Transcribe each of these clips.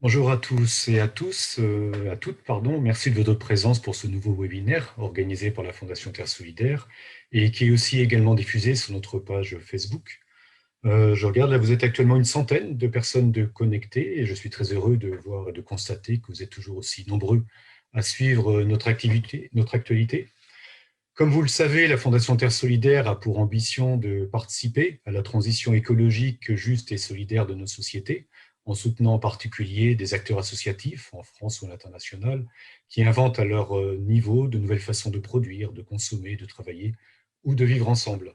Bonjour à tous et à tous, à toutes, pardon. Merci de votre présence pour ce nouveau webinaire organisé par la Fondation Terre Solidaire et qui est aussi également diffusé sur notre page Facebook. Je regarde, là, vous êtes actuellement une centaine de personnes de connectées et je suis très heureux de voir et de constater que vous êtes toujours aussi nombreux à suivre notre activité, notre actualité. Comme vous le savez, la Fondation Terre Solidaire a pour ambition de participer à la transition écologique juste et solidaire de nos sociétés, en soutenant en particulier des acteurs associatifs, en France ou à l'international, qui inventent à leur niveau de nouvelles façons de produire, de consommer, de travailler ou de vivre ensemble.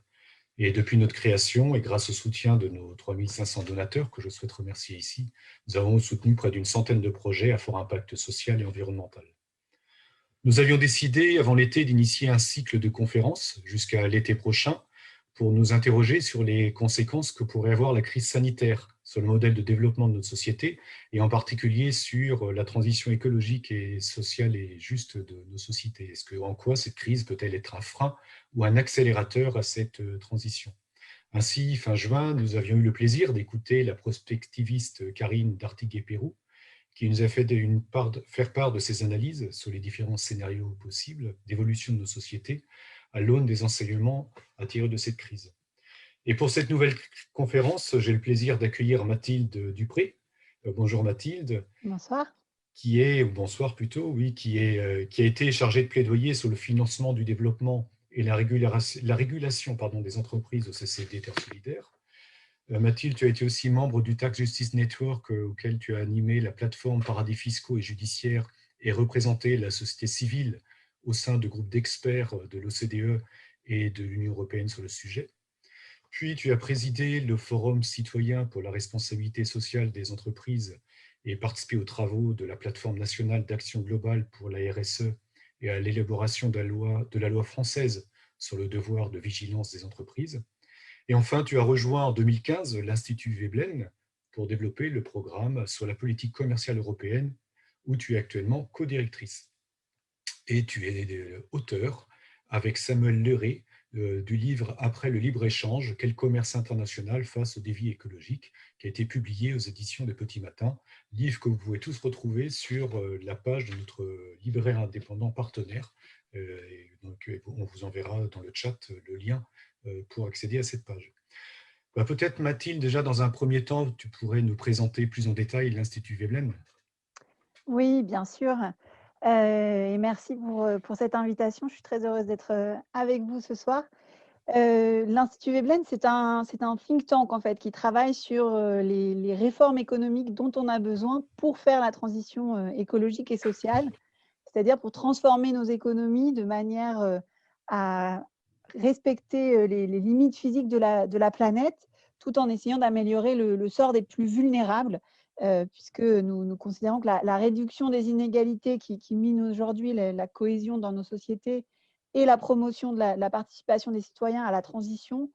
Et depuis notre création, et grâce au soutien de nos 3500 donateurs, que je souhaite remercier ici, nous avons soutenu près d'une centaine de projets à fort impact social et environnemental. Nous avions décidé avant l'été d'initier un cycle de conférences jusqu'à l'été prochain pour nous interroger sur les conséquences que pourrait avoir la crise sanitaire sur le modèle de développement de notre société et en particulier sur la transition écologique et sociale et juste de nos sociétés. En quoi cette crise peut-elle être un frein ou un accélérateur à cette transition? Ainsi, fin juin, nous avions eu le plaisir d'écouter la prospectiviste Karine Dartiguet-Pérou qui nous a fait faire part de ses analyses sur les différents scénarios possibles d'évolution de nos sociétés à l'aune des enseignements à tirer de cette crise. Et pour cette nouvelle conférence, j'ai le plaisir d'accueillir Mathilde Dupré. Bonjour Mathilde. Bonsoir. Bonsoir plutôt, oui, qui a été chargée de plaidoyer sur le financement du développement et la régulation des entreprises au CCD Terre Solidaire. Mathilde, tu as été aussi membre du Tax Justice Network auquel tu as animé la plateforme paradis fiscaux et judiciaires et représenté la société civile au sein de groupes d'experts de l'OCDE et de l'Union européenne sur le sujet. Puis tu as présidé le Forum citoyen pour la responsabilité sociale des entreprises et participé aux travaux de la plateforme nationale d'action globale pour la RSE et à l'élaboration de la loi française sur le devoir de vigilance des entreprises. Et enfin, tu as rejoint en 2015 l'Institut Veblen pour développer le programme sur la politique commerciale européenne, où tu es actuellement co-directrice. Et tu es auteur, avec Samuel Leray, du livre Après le libre-échange, quel commerce international face aux défis écologiques, qui a été publié aux éditions des Petits Matins, livre que vous pouvez tous retrouver sur la page de notre libraire indépendant partenaire. On vous enverra dans le chat le lien pour accéder à cette page. Peut-être Mathilde, déjà dans un premier temps, tu pourrais nous présenter plus en détail l'Institut Veblen. Oui, bien sûr, et merci pour cette invitation. Je suis très heureuse d'être, avec vous ce soir. L'Institut Veblen, c'est un think tank, en fait, qui travaille sur, les réformes économiques dont on a besoin pour faire la transition, écologique et sociale. C'est-à-dire pour transformer nos économies de manière, à respecter, les limites physiques de la planète, tout en essayant d'améliorer le sort des plus vulnérables, puisque nous considérons que la réduction des inégalités qui mine aujourd'hui la cohésion dans nos sociétés et la promotion de la participation des citoyens à la transition,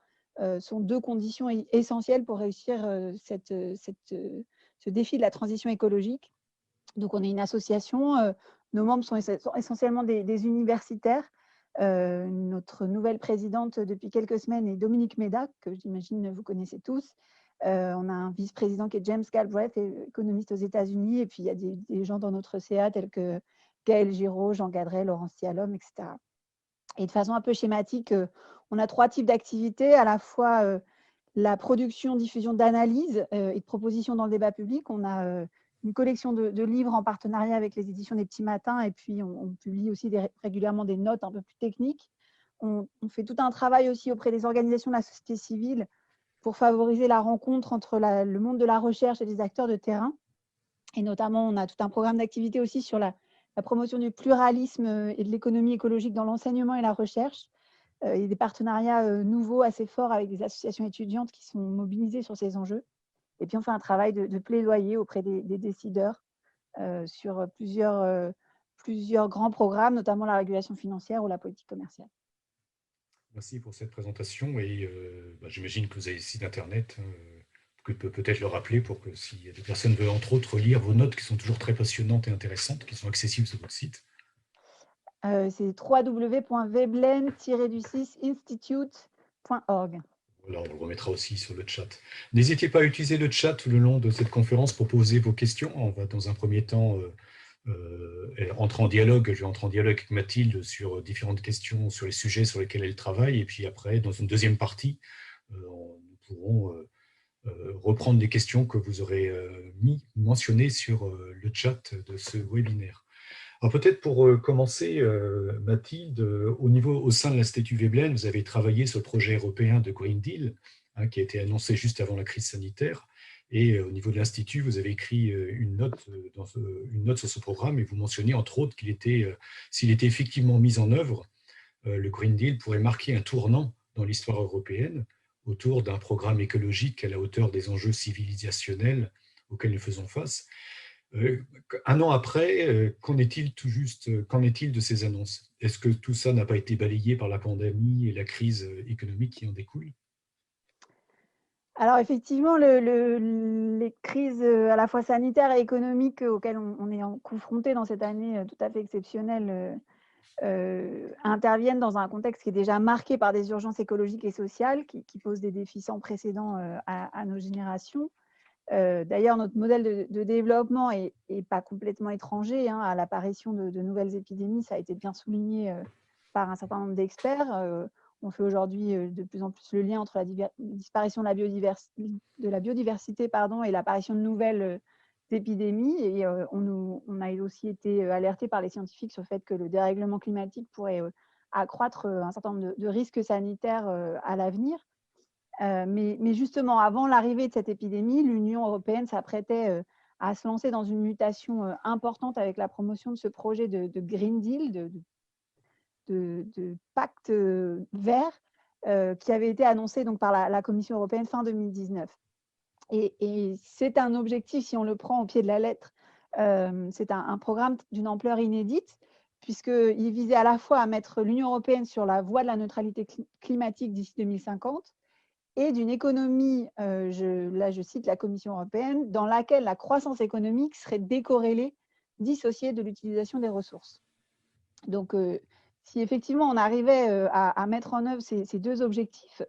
sont 2 conditions essentielles pour réussir, ce défi de la transition écologique. Donc on est une association, nos membres sont essentiellement des universitaires. Notre nouvelle présidente depuis quelques semaines est Dominique Méda, que j'imagine vous connaissez tous. On a un vice-président qui est James Galbraith, économiste aux États-Unis, et puis il y a des gens dans notre CA tels que Gaël Giraud, Jean Gadret, Laurence Cialom, et cetera. Et de façon un peu schématique, on a 3 types d'activités, à la fois, la production, diffusion d'analyses, et de propositions dans le débat public. On a, une collection de livres en partenariat avec les éditions des Petits Matins, et puis on publie aussi régulièrement des notes un peu plus techniques. On fait tout un travail aussi auprès des organisations de la société civile pour favoriser la rencontre entre le monde de la recherche et les acteurs de terrain. Et notamment, on a tout un programme d'activité aussi sur la promotion du pluralisme, et de l'économie écologique dans l'enseignement et la recherche. Il y a des partenariats, nouveaux assez forts avec des associations étudiantes qui sont mobilisées sur ces enjeux. Et puis on fait un travail de plaidoyer auprès des décideurs, sur plusieurs grands programmes, notamment la régulation financière ou la politique commerciale. Merci pour cette présentation et j'imagine que vous avez le site internet que peut-être le rappeler pour que si des personnes veulent entre autres lire vos notes qui sont toujours très passionnantes et intéressantes, qui sont accessibles sur votre site. C'est www.veblen-institute.org. Voilà, on le remettra aussi sur le chat. N'hésitez pas à utiliser le chat tout le long de cette conférence pour poser vos questions. On va dans un premier temps entrer en dialogue. Je vais entrer en dialogue avec Mathilde sur différentes questions, sur les sujets sur lesquels elle travaille. Et puis après, dans une deuxième partie, nous pourrons reprendre les questions que vous aurez mentionnées sur le chat de ce webinaire. Alors peut-être pour commencer, Mathilde, au sein de l'Institut Veblen, vous avez travaillé sur le projet européen de Green Deal, hein, qui a été annoncé juste avant la crise sanitaire. Et au niveau de l'Institut, vous avez écrit une note sur ce programme et vous mentionnez entre autres qu'il était, s'il était effectivement mis en œuvre, le Green Deal pourrait marquer un tournant dans l'histoire européenne autour d'un programme écologique à la hauteur des enjeux civilisationnels auxquels nous faisons face. Un an après, qu'en est-il tout juste, qu'en est-il de ces annonces? Est-ce que tout ça n'a pas été balayé par la pandémie et la crise économique qui en découle? Alors effectivement, les crises à la fois sanitaires et économiques auxquelles on est confronté dans cette année tout à fait exceptionnelle interviennent dans un contexte qui est déjà marqué par des urgences écologiques et sociales qui posent des défis sans précédent à nos générations. D'ailleurs, notre modèle de développement est pas complètement étranger hein, à l'apparition de nouvelles épidémies. Ça a été bien souligné par un certain nombre d'experts. On fait aujourd'hui de plus en plus le lien entre la disparition de la biodiversité et l'apparition de nouvelles épidémies. Et on a aussi été alerté par les scientifiques sur le fait que le dérèglement climatique pourrait accroître un certain nombre de risques sanitaires à l'avenir. Mais justement, avant l'arrivée de cette épidémie, l'Union européenne s'apprêtait à se lancer dans une mutation importante avec la promotion de ce projet de Green Deal, de pacte vert, qui avait été annoncé donc, par la Commission européenne fin 2019. Et c'est un objectif, si on le prend au pied de la lettre, c'est un programme d'une ampleur inédite, puisqu'il visait à la fois à mettre l'Union européenne sur la voie de la neutralité climatique d'ici 2050, et d'une économie, là je cite la Commission européenne, dans laquelle la croissance économique serait décorrélée, dissociée de l'utilisation des ressources. Donc, si effectivement on arrivait à mettre en œuvre ces deux objectifs,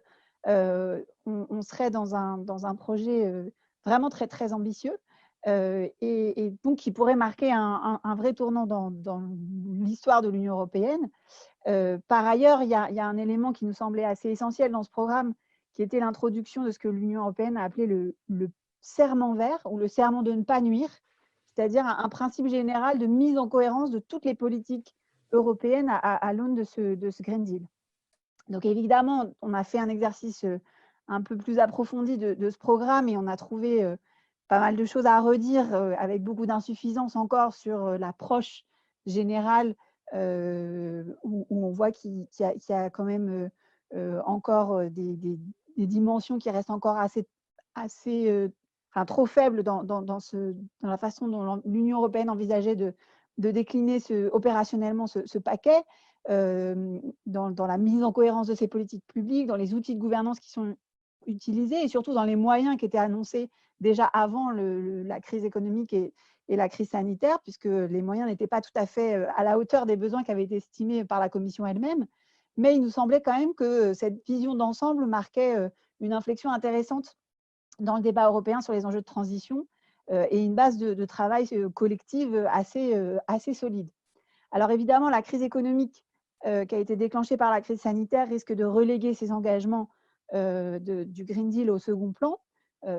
on serait dans un projet vraiment très, très ambitieux et donc qui pourrait marquer un vrai tournant dans l'histoire de l'Union européenne. Par ailleurs, il y a un élément qui nous semblait assez essentiel dans ce programme, qui était l'introduction de ce que l'Union européenne a appelé le serment vert ou le serment de ne pas nuire, c'est-à-dire un principe général de mise en cohérence de toutes les politiques européennes à l'aune de ce Green Deal. Donc évidemment, on a fait un exercice un peu plus approfondi de ce programme et on a trouvé pas mal de choses à redire avec beaucoup d'insuffisances encore sur l'approche générale où on voit qu'il y a quand même encore des dimensions qui restent encore trop faibles dans la façon dont l'Union européenne envisageait de décliner opérationnellement ce paquet, dans la mise en cohérence de ces politiques publiques, dans les outils de gouvernance qui sont utilisés et surtout dans les moyens qui étaient annoncés déjà avant la crise économique et la crise sanitaire, puisque les moyens n'étaient pas tout à fait à la hauteur des besoins qui avaient été estimés par la Commission elle-même. Mais il nous semblait quand même que cette vision d'ensemble marquait une inflexion intéressante dans le débat européen sur les enjeux de transition et une base de travail collective assez solide. Alors évidemment, la crise économique qui a été déclenchée par la crise sanitaire risque de reléguer ces engagements du Green Deal au second plan.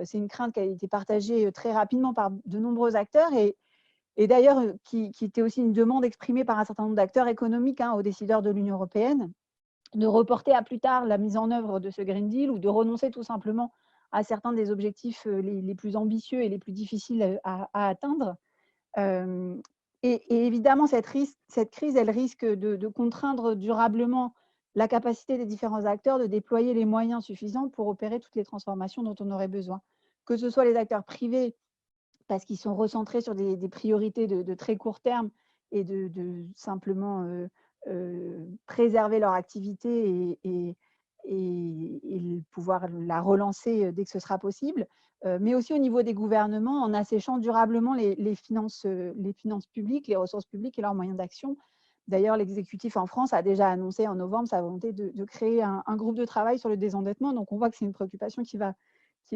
C'est une crainte qui a été partagée très rapidement par de nombreux acteurs et d'ailleurs qui était aussi une demande exprimée par un certain nombre d'acteurs économiques aux décideurs de l'Union européenne, de reporter à plus tard la mise en œuvre de ce Green Deal ou de renoncer tout simplement à certains des objectifs les plus ambitieux et les plus difficiles à atteindre. Et évidemment, cette crise, elle risque de contraindre durablement la capacité des différents acteurs de déployer les moyens suffisants pour opérer toutes les transformations dont on aurait besoin. Que ce soit les acteurs privés, parce qu'ils sont recentrés sur des priorités de très court terme et de simplement préserver leur activité et pouvoir la relancer dès que ce sera possible, mais aussi au niveau des gouvernements en asséchant durablement les finances publiques, les ressources publiques et leurs moyens d'action, D'ailleurs, l'exécutif en France a déjà annoncé en novembre sa volonté de créer un groupe de travail sur le désendettement. Donc, on voit que c'est une préoccupation qui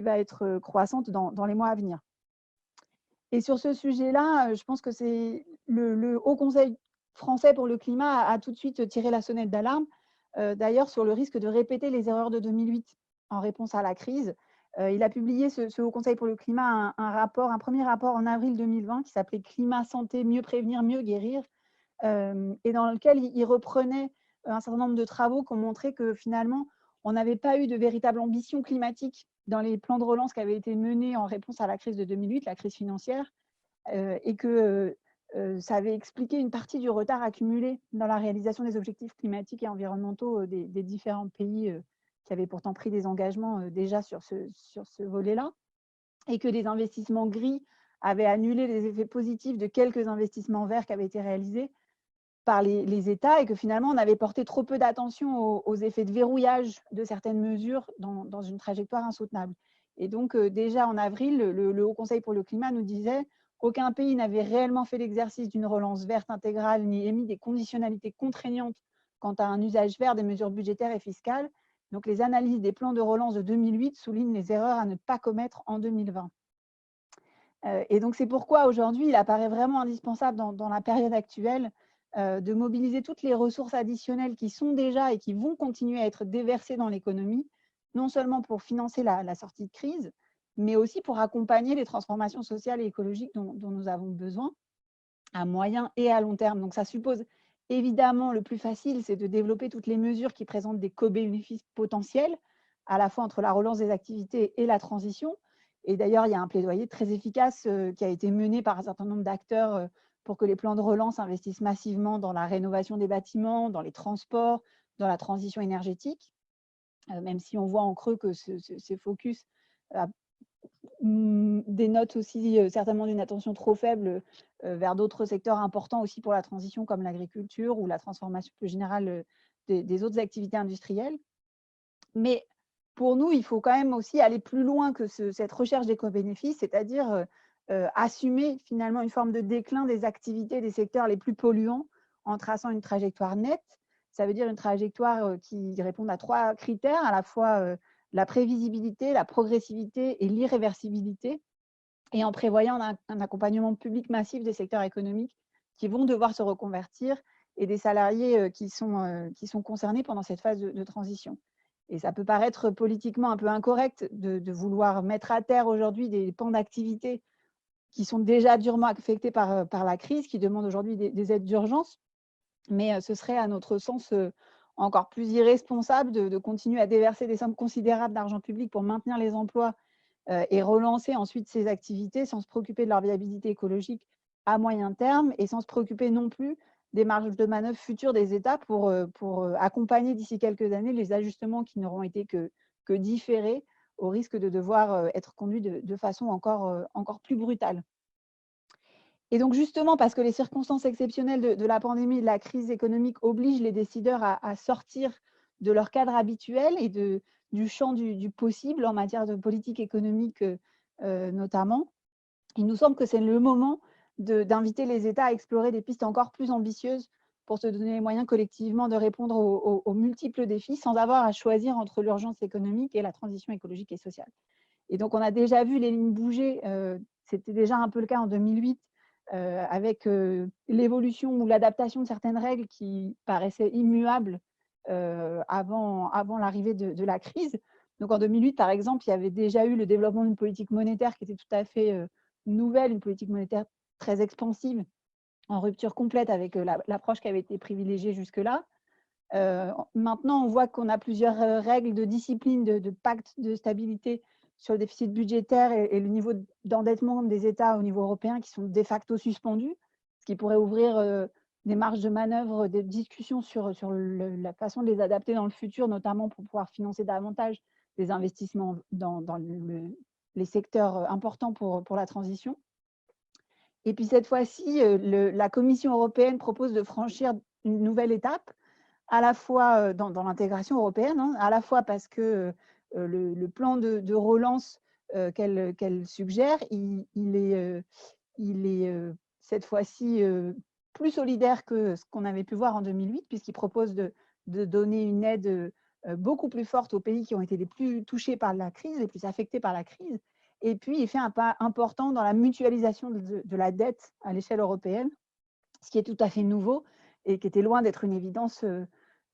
va être croissante dans les mois à venir. Et sur ce sujet-là, je pense que c'est le Haut Conseil français pour le climat a tout de suite tiré la sonnette d'alarme, d'ailleurs sur le risque de répéter les erreurs de 2008 en réponse à la crise. Il a publié ce Haut Conseil pour le climat un premier rapport en avril 2020 qui s'appelait «Climat, santé, mieux prévenir, mieux guérir», et dans lequel il reprenait un certain nombre de travaux qui ont montré que finalement, on n'avait pas eu de véritable ambition climatique dans les plans de relance qui avaient été menés en réponse à la crise de 2008, la crise financière, et que ça avait expliqué une partie du retard accumulé dans la réalisation des objectifs climatiques et environnementaux des différents pays qui avaient pourtant pris des engagements déjà sur ce volet-là, et que des investissements gris avaient annulé les effets positifs de quelques investissements verts qui avaient été réalisés par les États, et que finalement, on avait porté trop peu d'attention aux effets de verrouillage de certaines mesures dans une trajectoire insoutenable. Et donc, déjà en avril, le Haut Conseil pour le climat nous disait: aucun pays n'avait réellement fait l'exercice d'une relance verte intégrale ni émis des conditionnalités contraignantes quant à un usage vert des mesures budgétaires et fiscales. Donc, les analyses des plans de relance de 2008 soulignent les erreurs à ne pas commettre en 2020. Et donc, c'est pourquoi aujourd'hui, il apparaît vraiment indispensable dans la période actuelle de mobiliser toutes les ressources additionnelles qui sont déjà et qui vont continuer à être déversées dans l'économie, non seulement pour financer la sortie de crise, mais aussi pour accompagner les transformations sociales et écologiques dont nous avons besoin à moyen et à long terme. Donc, ça suppose évidemment, le plus facile, c'est de développer toutes les mesures qui présentent des co-bénéfices potentiels, à la fois entre la relance des activités et la transition. Et d'ailleurs, il y a un plaidoyer très efficace qui a été mené par un certain nombre d'acteurs pour que les plans de relance investissent massivement dans la rénovation des bâtiments, dans les transports, dans la transition énergétique, même si on voit en creux que ces focus dénotent aussi certainement d'une attention trop faible vers d'autres secteurs importants aussi pour la transition, comme l'agriculture ou la transformation plus générale des autres activités industrielles. Mais pour nous, il faut quand même aussi aller plus loin que cette recherche d'éco-bénéfices, c'est-à-dire assumer finalement une forme de déclin des activités des secteurs les plus polluants en traçant une trajectoire nette. Ça veut dire une trajectoire qui réponde à 3 critères, à la fois la prévisibilité, la progressivité et l'irréversibilité, et en prévoyant un accompagnement public massif des secteurs économiques qui vont devoir se reconvertir et des salariés qui sont concernés pendant cette phase de transition. Et ça peut paraître politiquement un peu incorrect de vouloir mettre à terre aujourd'hui des pans d'activité qui sont déjà durement affectés par la crise, qui demandent aujourd'hui des aides d'urgence. Mais ce serait, à notre sens, encore plus irresponsable de continuer à déverser des sommes considérables d'argent public pour maintenir les emplois et relancer ensuite ces activités sans se préoccuper de leur viabilité écologique à moyen terme et sans se préoccuper non plus des marges de manœuvre futures des États pour accompagner d'ici quelques années les ajustements qui n'auront été que différés, au risque de devoir être conduits de façon encore plus brutale. Et donc justement, parce que les circonstances exceptionnelles de la pandémie et de la crise économique obligent les décideurs à sortir de leur cadre habituel et du champ du possible en matière de politique économique notamment, il nous semble que c'est le moment d'inviter les États à explorer des pistes encore plus ambitieuses pour se donner les moyens collectivement de répondre aux multiples défis sans avoir à choisir entre l'urgence économique et la transition écologique et sociale. Et donc, on a déjà vu les lignes bouger, c'était déjà un peu le cas en 2008, avec l'évolution ou l'adaptation de certaines règles qui paraissaient immuables avant l'arrivée de la crise. Donc en 2008, par exemple, il y avait déjà eu le développement d'une politique monétaire qui était tout à fait nouvelle, une politique monétaire très expansive, en rupture complète avec l'approche qui avait été privilégiée jusque-là. Maintenant, on voit qu'on a plusieurs règles de discipline, de pacte de stabilité sur le déficit budgétaire et le niveau d'endettement des États au niveau européen qui sont de facto suspendus, ce qui pourrait ouvrir des marges de manœuvre, des discussions sur la façon de les adapter dans le futur, notamment pour pouvoir financer davantage des investissements dans les secteurs importants pour la transition. Et puis cette fois-ci, la Commission européenne propose de franchir une nouvelle étape, à la fois dans l'intégration européenne, hein, à la fois parce que le plan de relance qu'elle suggère, il est cette fois-ci plus solidaire que ce qu'on avait pu voir en 2008, puisqu'il propose de donner une aide beaucoup plus forte aux pays qui ont été les plus touchés par la crise, les plus affectés par la crise. Et puis, il fait un pas important dans la mutualisation de la dette à l'échelle européenne, ce qui est tout à fait nouveau et qui était loin d'être une évidence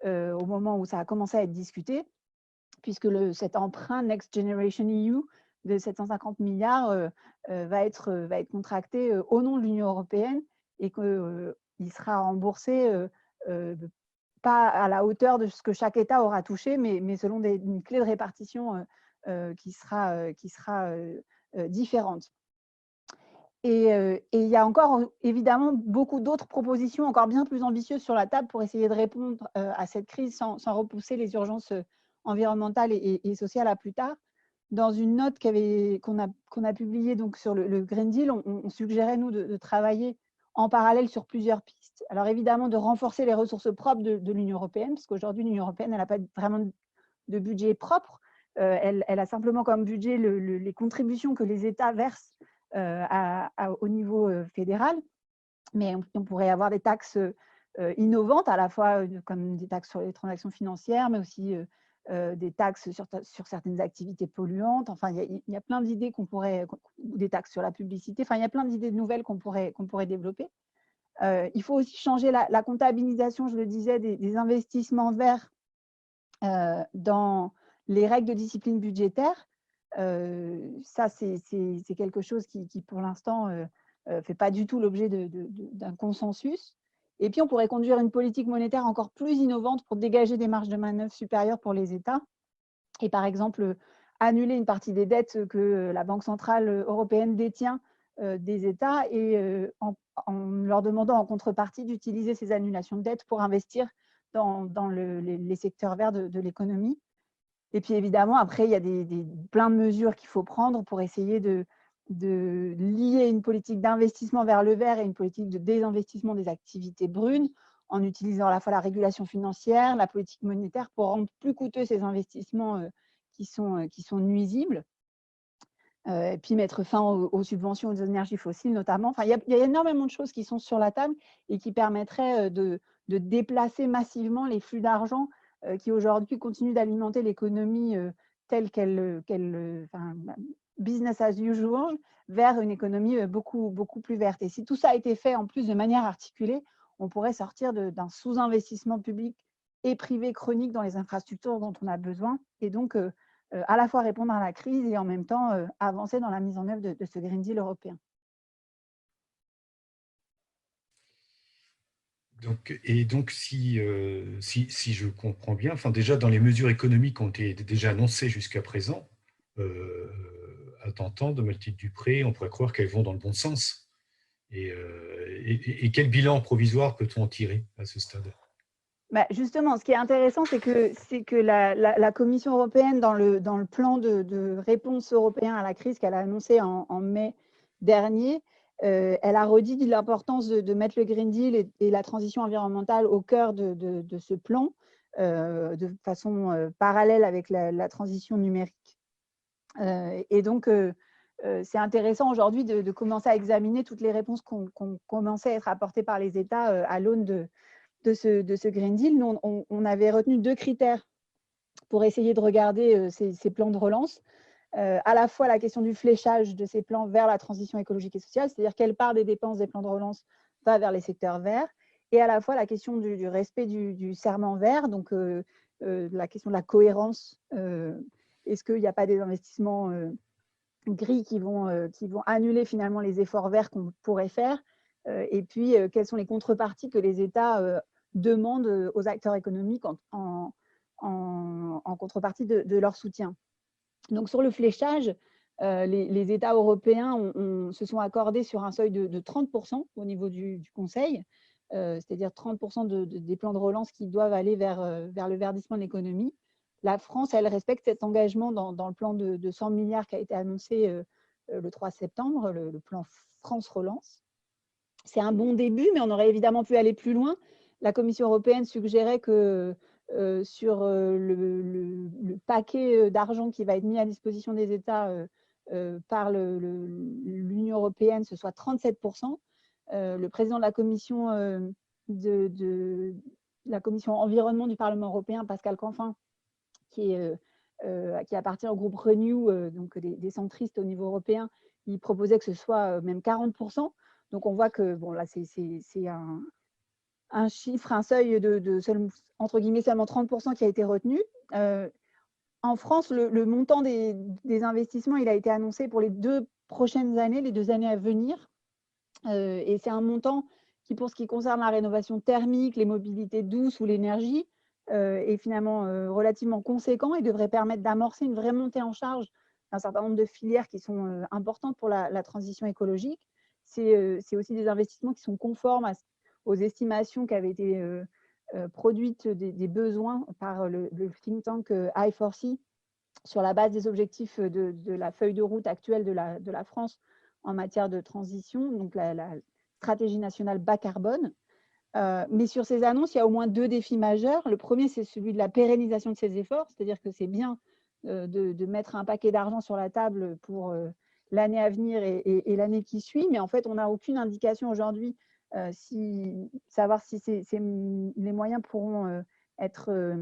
au moment où ça a commencé à être discuté, puisque cet emprunt Next Generation EU de 750 milliards va être contracté au nom de l'Union européenne et qu'il sera remboursé pas à la hauteur de ce que chaque État aura touché, mais selon une clé de répartition qui sera différente. Et il y a encore évidemment beaucoup d'autres propositions encore bien plus ambitieuses sur la table pour essayer de répondre à cette crise sans repousser les urgences environnementales et sociales à plus tard. Dans une note qu'on a publiée donc sur le Green Deal, on suggérait, nous, de travailler en parallèle sur plusieurs pistes. Alors évidemment, de renforcer les ressources propres de l'Union européenne, parce qu'aujourd'hui, l'Union européenne, elle n'a pas vraiment de budget propre. Elle a simplement comme budget les contributions que les États versent au niveau fédéral, mais on pourrait avoir des taxes innovantes, à la fois comme des taxes sur les transactions financières, mais aussi des taxes sur certaines activités polluantes. Enfin, il y a plein d'idées des taxes sur la publicité. Enfin, il y a plein d'idées nouvelles qu'on pourrait développer. Il faut aussi changer la comptabilisation, je le disais, des investissements verts dans les règles de discipline budgétaire. Ça, c'est quelque chose qui pour l'instant, ne fait pas du tout l'objet d'un consensus. Et puis, on pourrait conduire une politique monétaire encore plus innovante pour dégager des marges de manœuvre supérieures pour les États. Et par exemple, annuler une partie des dettes que la Banque centrale européenne détient des États et en leur demandant en contrepartie d'utiliser ces annulations de dettes pour investir dans les secteurs verts de l'économie. Et puis évidemment, après, il y a plein de mesures qu'il faut prendre pour essayer de lier une politique d'investissement vers le vert et une politique de désinvestissement des activités brunes, en utilisant à la fois la régulation financière, la politique monétaire pour rendre plus coûteux ces investissements qui sont nuisibles. Et puis mettre fin aux subventions aux énergies fossiles notamment. Enfin, il y a énormément de choses qui sont sur la table et qui permettraient de déplacer massivement les flux d'argent qui aujourd'hui continuent d'alimenter l'économie telle business as usual, vers une économie beaucoup plus verte. Et si tout ça a été fait en plus de manière articulée, on pourrait sortir d'un sous-investissement public et privé chronique dans les infrastructures dont on a besoin, et donc à la fois répondre à la crise et en même temps avancer dans la mise en œuvre de ce Green Deal européen. Donc, si je comprends bien, enfin, déjà dans les mesures économiques qui ont été déjà annoncées jusqu'à présent, à t'entendre, Mathilde Dupré, on pourrait croire qu'elles vont dans le bon sens. Et quel bilan provisoire peut-on en tirer à ce stade? Bah justement, ce qui est intéressant, c'est que la Commission européenne, dans le plan de réponse européen à la crise qu'elle a annoncé en mai dernier, elle a redit l'importance de mettre le Green Deal et la transition environnementale au cœur de ce plan, de façon parallèle avec la transition numérique. Et donc, c'est intéressant aujourd'hui de commencer à examiner toutes les réponses qui commençaient à être apportées par les États à l'aune de ce Green Deal. Nous, on avait retenu 2 critères pour essayer de regarder ces plans de relance. À la fois la question du fléchage de ces plans vers la transition écologique et sociale, c'est-à-dire quelle part des dépenses des plans de relance va vers les secteurs verts, et à la fois la question du respect du serment vert, donc la question de la cohérence. Est-ce qu'il n'y a pas des investissements gris qui vont annuler finalement les efforts verts qu'on pourrait faire? Et puis, quelles sont les contreparties que les États demandent aux acteurs économiques en contrepartie de leur soutien? Donc, sur le fléchage, les États européens se sont accordés sur un seuil de 30% au niveau du Conseil, c'est-à-dire 30% des plans de relance qui doivent aller vers le verdissement de l'économie. La France, elle respecte cet engagement dans le plan de 100 milliards qui a été annoncé le 3 septembre, le plan France Relance. C'est un bon début, mais on aurait évidemment pu aller plus loin. La Commission européenne suggérait que sur le paquet d'argent qui va être mis à disposition des États par l'Union européenne, ce soit 37%. le président de la commission, la commission environnement du Parlement européen, Pascal Canfin, qui appartient au groupe Renew, donc des centristes au niveau européen, il proposait que ce soit même 40%. Donc on voit que bon, là, c'est un chiffre, un seuil entre guillemets seulement 30% qui a été retenu. En France, le montant des investissements, il a été annoncé pour les 2 prochaines années, les 2 années à venir. Et c'est un montant qui, pour ce qui concerne la rénovation thermique, les mobilités douces ou l'énergie, est finalement relativement conséquent et devrait permettre d'amorcer une vraie montée en charge d'un certain nombre de filières qui sont importantes pour la transition écologique. C'est aussi des investissements qui sont conformes aux estimations qui avaient été produites des besoins par le think tank I4C sur la base des objectifs de la feuille de route actuelle de la France en matière de transition, donc la stratégie nationale bas carbone. Mais sur ces annonces, il y a au moins 2 défis majeurs. Le premier, c'est celui de la pérennisation de ces efforts, c'est-à-dire que c'est bien de mettre un paquet d'argent sur la table pour l'année à venir et l'année qui suit, mais en fait, on n'a aucune indication aujourd'hui savoir si les moyens pourront être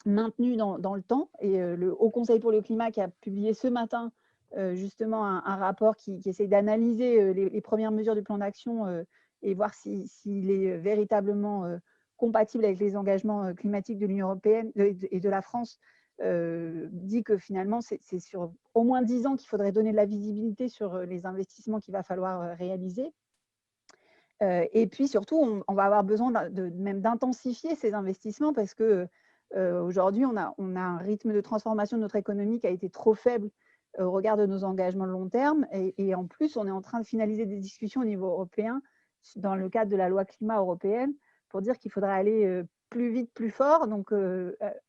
maintenus dans le temps. Et le Haut Conseil pour le climat qui a publié ce matin justement un rapport qui essaie d'analyser les premières mesures du plan d'action et voir s'il est véritablement compatible avec les engagements climatiques de l'Union européenne et de la France, dit que finalement, c'est sur au moins 10 ans qu'il faudrait donner de la visibilité sur les investissements qu'il va falloir réaliser. Et puis surtout, on va avoir besoin même d'intensifier ces investissements parce que aujourd'hui, on a un rythme de transformation de notre économie qui a été trop faible au regard de nos engagements de long terme. Et en plus, on est en train de finaliser des discussions au niveau européen dans le cadre de la loi climat européenne pour dire qu'il faudra aller plus vite, plus fort, donc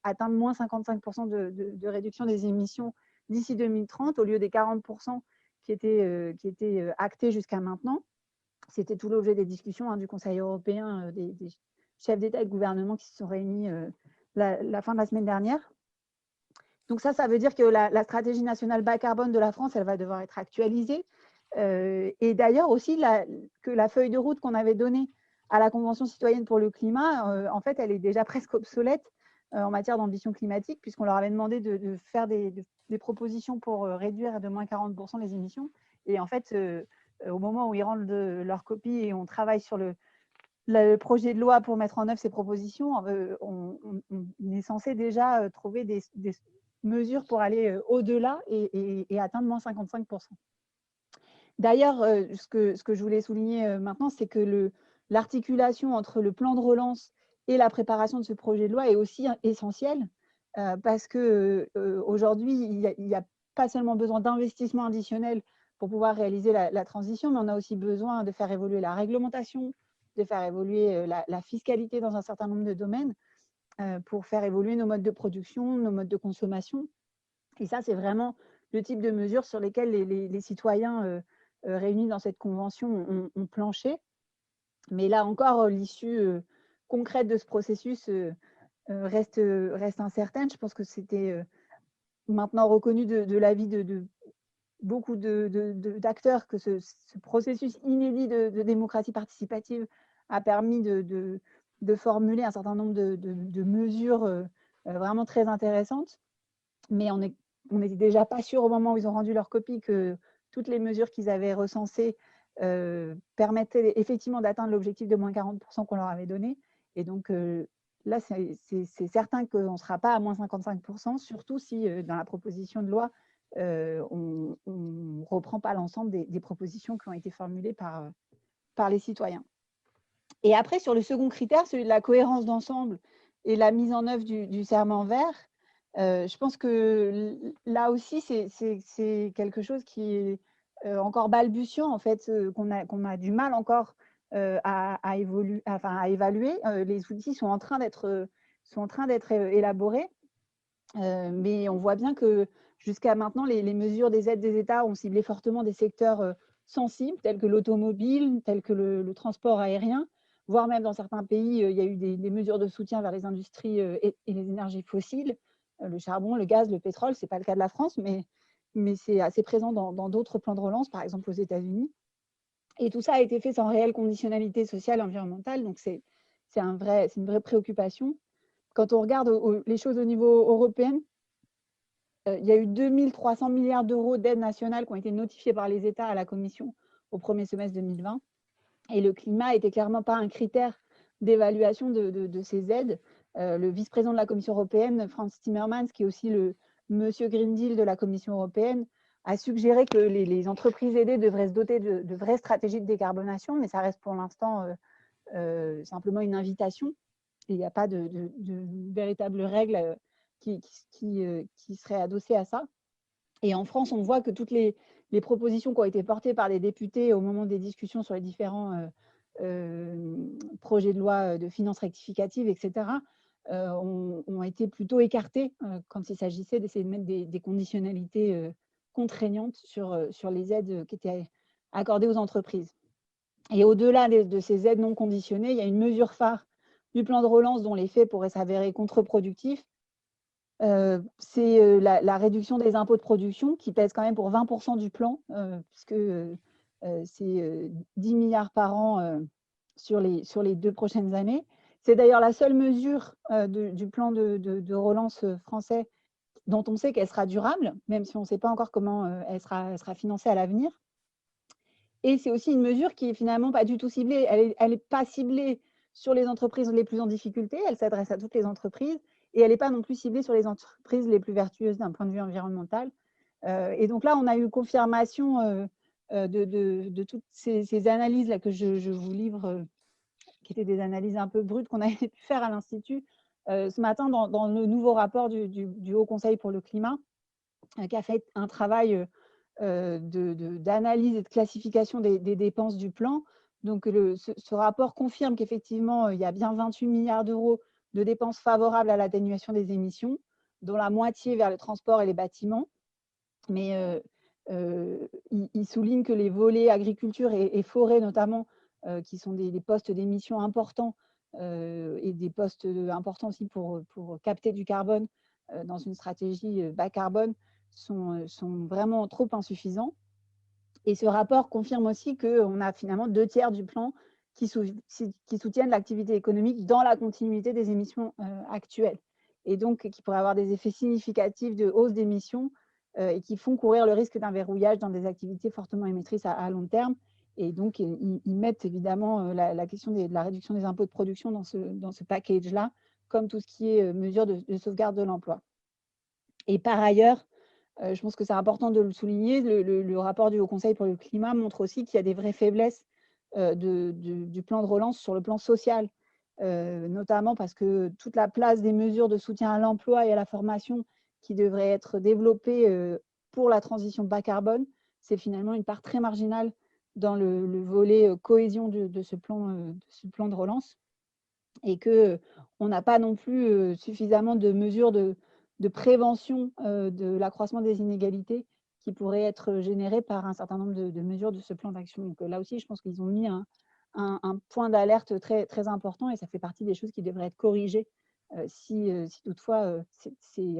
atteindre moins 55% de réduction des émissions d'ici 2030 au lieu des 40% qui étaient actés jusqu'à maintenant. C'était tout l'objet des discussions du Conseil européen, des chefs d'État et de gouvernement qui se sont réunis la fin de la semaine dernière. Donc ça veut dire que la stratégie nationale bas carbone de la France, elle va devoir être actualisée. Et d'ailleurs aussi, que la feuille de route qu'on avait donnée à la Convention citoyenne pour le climat, en fait, elle est déjà presque obsolète en matière d'ambition climatique, puisqu'on leur avait demandé de faire des propositions pour réduire de moins 40% les émissions. Et en fait, au moment où ils rendent leur copie et on travaille sur le projet de loi pour mettre en œuvre ces propositions, on est censé déjà trouver des mesures pour aller au-delà et atteindre moins 55%. D'ailleurs, ce que je voulais souligner maintenant, c'est que l'articulation entre le plan de relance et la préparation de ce projet de loi est aussi essentielle parce qu'aujourd'hui, il n'y a pas seulement besoin d'investissements additionnels pour pouvoir réaliser la transition, mais on a aussi besoin de faire évoluer la réglementation, de faire évoluer la fiscalité dans un certain nombre de domaines pour faire évoluer nos modes de production, nos modes de consommation. Et ça, c'est vraiment le type de mesures sur lesquelles les citoyens réunis dans cette convention ont planché. Mais là encore, l'issue concrète de ce processus reste incertaine. Je pense que c'était maintenant reconnu de l'avis de beaucoup d'acteurs que ce processus inédit de démocratie participative a permis de formuler un certain nombre de mesures vraiment très intéressantes. Mais on n'était déjà pas sûr au moment où ils ont rendu leur copie que toutes les mesures qu'ils avaient recensées permettaient effectivement d'atteindre l'objectif de moins 40% qu'on leur avait donné. Et donc là, c'est certain qu'on ne sera pas à moins 55%, surtout si dans la proposition de loi, on ne reprend pas l'ensemble des propositions qui ont été formulées par les citoyens. Et après, sur le second critère, celui de la cohérence d'ensemble et la mise en œuvre du serment vert, je pense que là aussi, c'est quelque chose qui est encore balbutiant, en fait, qu'on a du mal encore à évaluer. Les outils sont en train d'être élaborés, mais on voit bien que jusqu'à maintenant, les mesures des aides des États ont ciblé fortement des secteurs sensibles, tels que l'automobile, tels que le transport aérien, voire même dans certains pays, il y a eu des mesures de soutien vers les industries et les énergies fossiles, le charbon, le gaz, le pétrole. Ce n'est pas le cas de la France, mais c'est assez présent dans d'autres plans de relance, par exemple aux États-Unis. Et tout ça a été fait sans réelle conditionnalité sociale et environnementale, donc c'est une vraie préoccupation. Quand on regarde les choses au niveau européen, il y a eu 2 300 milliards d'euros d'aides nationales qui ont été notifiées par les États à la Commission au premier semestre 2020. Et le climat n'était clairement pas un critère d'évaluation de ces aides. Le vice-président de la Commission européenne, Frans Timmermans, qui est aussi le monsieur Green Deal de la Commission européenne, a suggéré que les entreprises aidées devraient se doter de vraies stratégies de décarbonation, mais ça reste pour l'instant simplement une invitation. Et il n'y a pas de véritable règle qui serait adossée à ça. Et en France, on voit que toutes les propositions qui ont été portées par les députés au moment des discussions sur les différents projets de loi de finances rectificatives, etc., ont été plutôt écartées quand il s'agissait d'essayer de mettre des conditionnalités contraignantes sur les aides qui étaient accordées aux entreprises. Et au-delà de ces aides non conditionnées, il y a une mesure phare du plan de relance dont l'effet pourrait s'avérer contre-productif. C'est la réduction des impôts de production qui pèse quand même pour 20% du plan, puisque c'est 10 milliards par an sur les 2 prochaines années. C'est d'ailleurs la seule mesure du plan de relance français dont on sait qu'elle sera durable, même si on ne sait pas encore comment elle sera financée à l'avenir. Et c'est aussi une mesure qui est finalement pas du tout ciblée. Elle n'est pas ciblée sur les entreprises les plus en difficulté, elle s'adresse à toutes les entreprises, et elle n'est pas non plus ciblée sur les entreprises les plus vertueuses d'un point de vue environnemental. Et donc là, on a eu confirmation de toutes ces analyses-là que je vous livre, qui étaient des analyses un peu brutes qu'on avait pu faire à l'Institut ce matin dans le nouveau rapport du Haut Conseil pour le climat, qui a fait un travail d'analyse et de classification des dépenses du plan. Donc, ce rapport confirme qu'effectivement, il y a bien 28 milliards d'euros de dépenses favorables à l'atténuation des émissions, dont la moitié vers le transport et les bâtiments. Mais il souligne que les volets agriculture et forêt, notamment, qui sont des postes d'émissions importants et des postes importants aussi pour capter du carbone dans une stratégie bas carbone, sont vraiment trop insuffisants. Et ce rapport confirme aussi qu'on a finalement 2/3 du plan qui soutiennent l'activité économique dans la continuité des émissions actuelles. Et donc, qui pourraient avoir des effets significatifs de hausse d'émissions et qui font courir le risque d'un verrouillage dans des activités fortement émettrices à long terme. Et donc, ils mettent évidemment la question de la réduction des impôts de production dans ce package-là, comme tout ce qui est mesure de sauvegarde de l'emploi. Et par ailleurs, je pense que c'est important de le souligner, le rapport du Haut Conseil pour le climat montre aussi qu'il y a des vraies faiblesses du plan de relance sur le plan social, notamment parce que toute la place des mesures de soutien à l'emploi et à la formation qui devraient être développées pour la transition bas carbone, c'est finalement une part très marginale dans le volet cohésion de ce plan de relance, et qu'on n'a pas non plus suffisamment de mesures de prévention de l'accroissement des inégalités qui pourraient être générées par un certain nombre de mesures de ce plan d'action. Donc là aussi, je pense qu'ils ont mis un point d'alerte très, très important, et ça fait partie des choses qui devraient être corrigées si toutefois c'est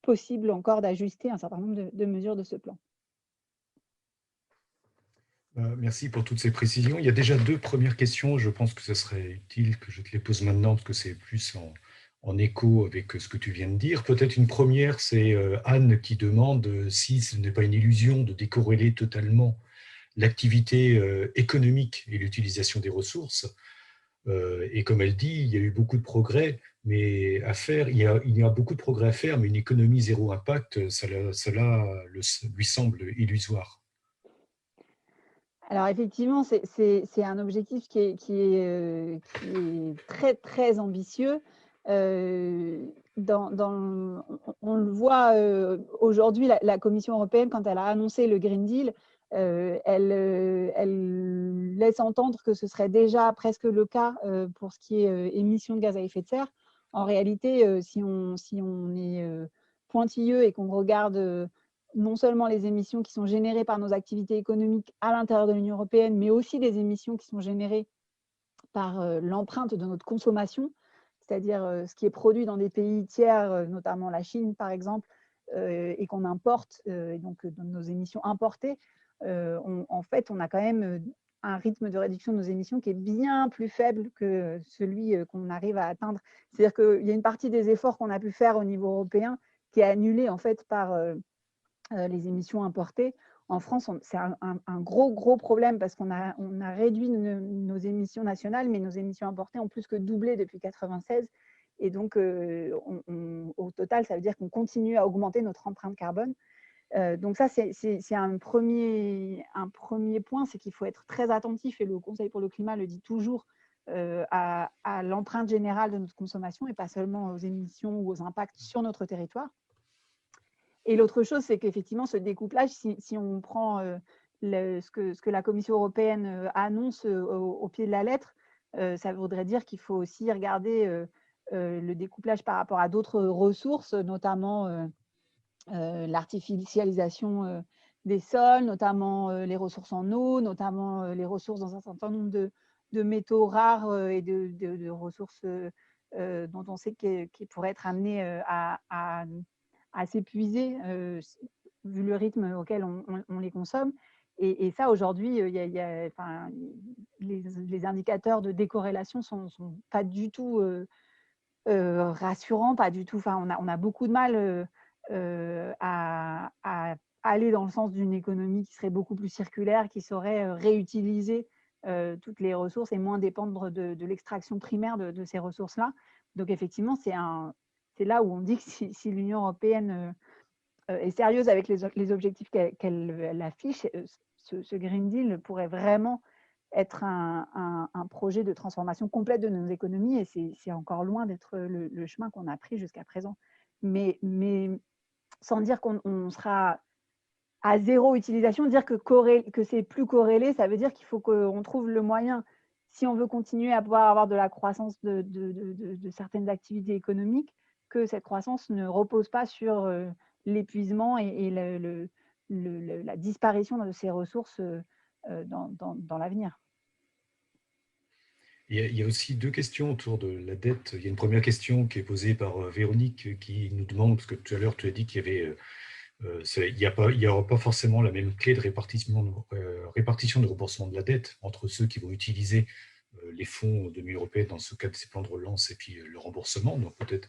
possible encore d'ajuster un certain nombre de mesures de ce plan. Merci pour toutes ces précisions. Il y a déjà 2 premières questions. Je pense que ce serait utile que je te les pose maintenant, parce que c'est plus en écho avec ce que tu viens de dire. Peut-être une première, c'est Anne qui demande si ce n'est pas une illusion de décorréler totalement l'activité économique et l'utilisation des ressources. Et comme elle dit, il y a eu beaucoup de progrès, mais à faire, il y a beaucoup de progrès à faire, mais une économie zéro impact, cela lui semble illusoire. Alors effectivement, c'est un objectif qui est très, très ambitieux. On le voit aujourd'hui, la Commission européenne, quand elle a annoncé le Green Deal, elle laisse entendre que ce serait déjà presque le cas pour ce qui est émissions de gaz à effet de serre. En réalité, si on est pointilleux et qu'on regarde non seulement les émissions qui sont générées par nos activités économiques à l'intérieur de l'Union européenne, mais aussi des émissions qui sont générées par l'empreinte de notre consommation, c'est-à-dire ce qui est produit dans des pays tiers, notamment la Chine par exemple, et qu'on importe, et donc dans nos émissions importées, en fait, on a quand même un rythme de réduction de nos émissions qui est bien plus faible que celui qu'on arrive à atteindre. C'est-à-dire qu'il y a une partie des efforts qu'on a pu faire au niveau européen qui est annulée en fait par les émissions importées. En France, c'est un gros problème parce qu'on a réduit nos émissions nationales, mais nos émissions importées ont plus que doublé depuis 1996. Et donc, au total, ça veut dire qu'on continue à augmenter notre empreinte carbone. Donc ça, c'est un premier point, c'est qu'il faut être très attentif, et le Conseil pour le climat le dit toujours, à l'empreinte générale de notre consommation et pas seulement aux émissions ou aux impacts sur notre territoire. Et l'autre chose, c'est qu'effectivement, ce découplage, si on prend ce que la Commission européenne annonce au pied de la lettre, ça voudrait dire qu'il faut aussi regarder le découplage par rapport à d'autres ressources, notamment l'artificialisation des sols, notamment les ressources en eau, notamment les ressources dans un certain nombre de métaux rares et de ressources dont on sait qu'ils pourraient être amenés à s'épuiser vu le rythme auquel on les consomme. Et ça, aujourd'hui, les indicateurs de décorrélation sont pas du tout rassurants, pas du tout. Enfin, on a beaucoup de mal à aller dans le sens d'une économie qui serait beaucoup plus circulaire, qui saurait réutiliser toutes les ressources et moins dépendre de l'extraction primaire de ces ressources-là. Donc effectivement, c'est là où on dit que si l'Union européenne est sérieuse avec les objectifs qu'elle affiche, ce Green Deal pourrait vraiment être un projet de transformation complète de nos économies, et c'est encore loin d'être le chemin qu'on a pris jusqu'à présent. Mais sans dire qu'on sera à zéro utilisation, dire que c'est plus corrélé, ça veut dire qu'il faut qu'on trouve le moyen, si on veut continuer à pouvoir avoir de la croissance de certaines activités économiques, que cette croissance ne repose pas sur l'épuisement et la disparition de ces ressources dans l'avenir. Il y a aussi deux questions autour de la dette. Il y a une première question qui est posée par Véronique qui nous demande, parce que tout à l'heure tu as dit qu'il y avait il n'y aura pas forcément la même clé de répartition de remboursement de la dette entre ceux qui vont utiliser les fonds de l'Union européenne dans ce cas de ces plans de relance et puis le remboursement. Donc peut-être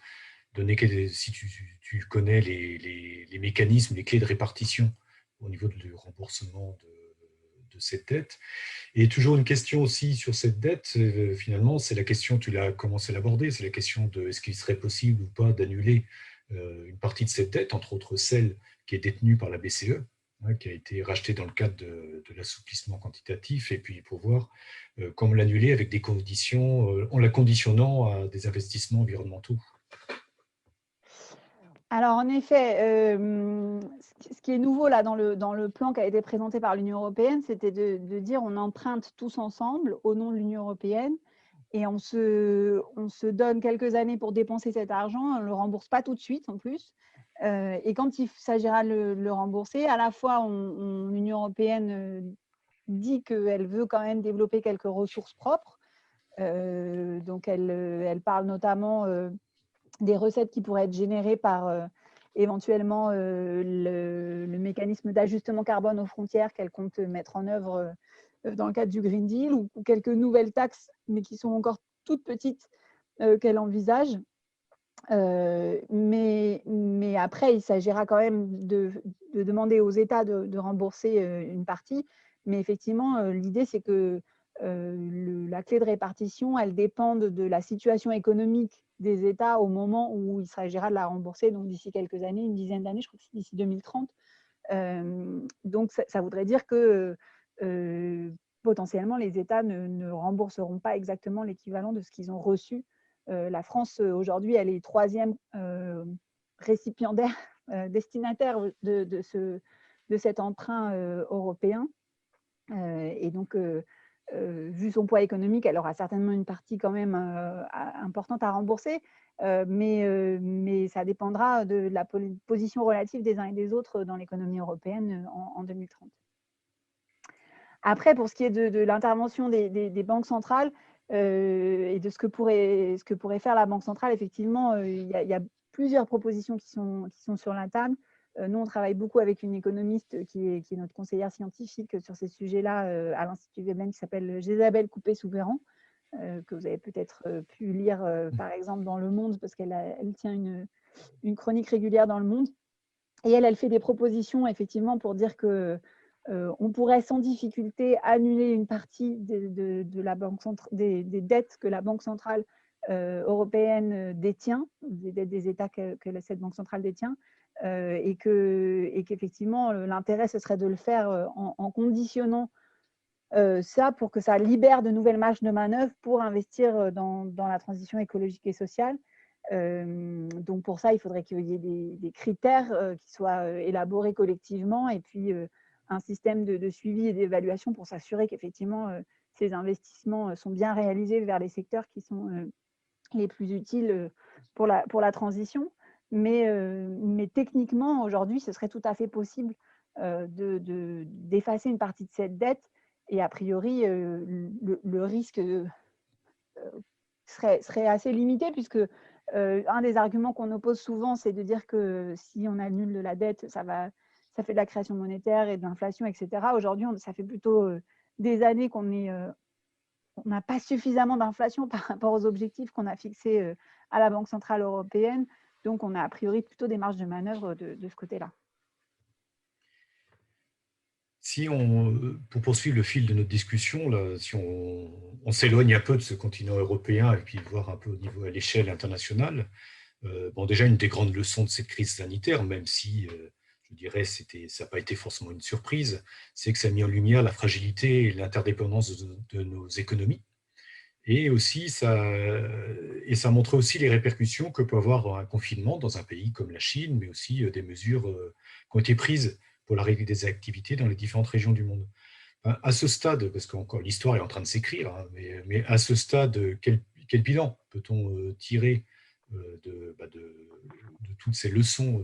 donner, si tu connais les mécanismes, les clés de répartition au niveau du remboursement de cette dette. Et toujours une question aussi sur cette dette, finalement, c'est la question, tu l'as commencé à l'aborder, c'est la question de est-ce qu'il serait possible ou pas d'annuler une partie de cette dette, entre autres celle qui est détenue par la BCE, qui a été rachetée dans le cadre de l'assouplissement quantitatif, et puis pour voir comment l'annuler avec des conditions, en la conditionnant à des investissements environnementaux. Alors en effet, ce qui est nouveau là dans le plan qui a été présenté par l'Union européenne, c'était de dire on emprunte tous ensemble au nom de l'Union européenne et on se donne quelques années pour dépenser cet argent, on ne le rembourse pas tout de suite en plus. Et quand il s'agira de le rembourser, à la fois l'Union européenne dit qu'elle veut quand même développer quelques ressources propres. Donc elle parle notamment des recettes qui pourraient être générées par éventuellement le mécanisme d'ajustement carbone aux frontières qu'elle compte mettre en œuvre dans le cadre du Green Deal, ou quelques nouvelles taxes, mais qui sont encore toutes petites, qu'elle envisage. Mais après, il s'agira quand même de demander aux États de rembourser une partie. Mais effectivement, l'idée, c'est que la clé de répartition, elle dépend de la situation économique des États au moment où il s'agira de la rembourser, donc d'ici quelques années, une dizaine d'années, je crois que c'est d'ici 2030. Donc ça voudrait dire que potentiellement les États ne rembourseront pas exactement l'équivalent de ce qu'ils ont reçu. La France, aujourd'hui, elle est troisième récipiendaire, destinataire de cet emprunt européen. Et donc, vu son poids économique, elle aura certainement une partie quand même importante à rembourser, mais ça dépendra de la position relative des uns et des autres dans l'économie européenne en 2030. Après, pour ce qui est de l'intervention des banques centrales et de ce que pourrait faire la Banque centrale, effectivement, il y a plusieurs propositions qui sont sur la table. Nous, on travaille beaucoup avec une économiste qui est notre conseillère scientifique sur ces sujets-là à l'Institut Veblen, qui s'appelle Jésabel Coupé-Souvéran, que vous avez peut-être pu lire, par exemple, dans Le Monde, parce qu'elle tient une chronique régulière dans Le Monde. Et elle fait des propositions, effectivement, pour dire que on pourrait sans difficulté annuler une partie de la banque des dettes que la Banque centrale européenne détient, des dettes des États que cette Banque centrale détient, et qu'effectivement, l'intérêt, ce serait de le faire en conditionnant ça pour que ça libère de nouvelles marges de manœuvre pour investir dans la transition écologique et sociale. Donc pour ça, il faudrait qu'il y ait des critères qui soient élaborés collectivement et puis un système de suivi et d'évaluation pour s'assurer qu'effectivement ces investissements sont bien réalisés vers les secteurs qui sont les plus utiles pour la transition. Mais techniquement, aujourd'hui, ce serait tout à fait possible d'effacer une partie de cette dette et a priori, le risque serait assez limité puisque un des arguments qu'on oppose souvent, c'est de dire que si on annule de la dette, ça fait de la création monétaire et de l'inflation, etc. Aujourd'hui, ça fait plutôt des années qu'on n'a pas suffisamment d'inflation par rapport aux objectifs qu'on a fixés à la Banque centrale européenne. Donc, on a a priori plutôt des marges de manœuvre de ce côté-là. Si pour poursuivre le fil de notre discussion, là, si on s'éloigne un peu de ce continent européen et puis voir un peu au niveau à l'échelle internationale, bon, déjà une des grandes leçons de cette crise sanitaire, même si je dirais ça n'a pas été forcément une surprise, c'est que ça a mis en lumière la fragilité et l'interdépendance de nos économies. Et aussi, ça montre aussi les répercussions que peut avoir un confinement dans un pays comme la Chine, mais aussi des mesures qui ont été prises pour la règle des activités dans les différentes régions du monde. À ce stade, parce que l'histoire est en train de s'écrire, hein, mais à ce stade, quel bilan peut-on tirer de toutes ces leçons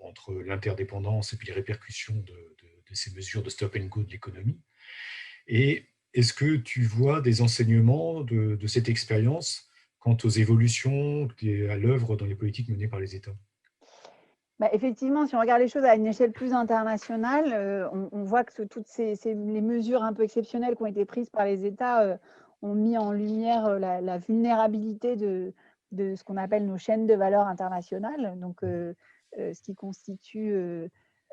entre l'interdépendance et puis les répercussions de ces mesures de stop and go de l'économie? Et est-ce que tu vois des enseignements de cette expérience quant aux évolutions à l'œuvre dans les politiques menées par les États? Effectivement, si on regarde les choses à une échelle plus internationale, on voit que toutes les mesures un peu exceptionnelles qui ont été prises par les États ont mis en lumière la vulnérabilité de ce qu'on appelle nos chaînes de valeur internationales, donc ce qui constitue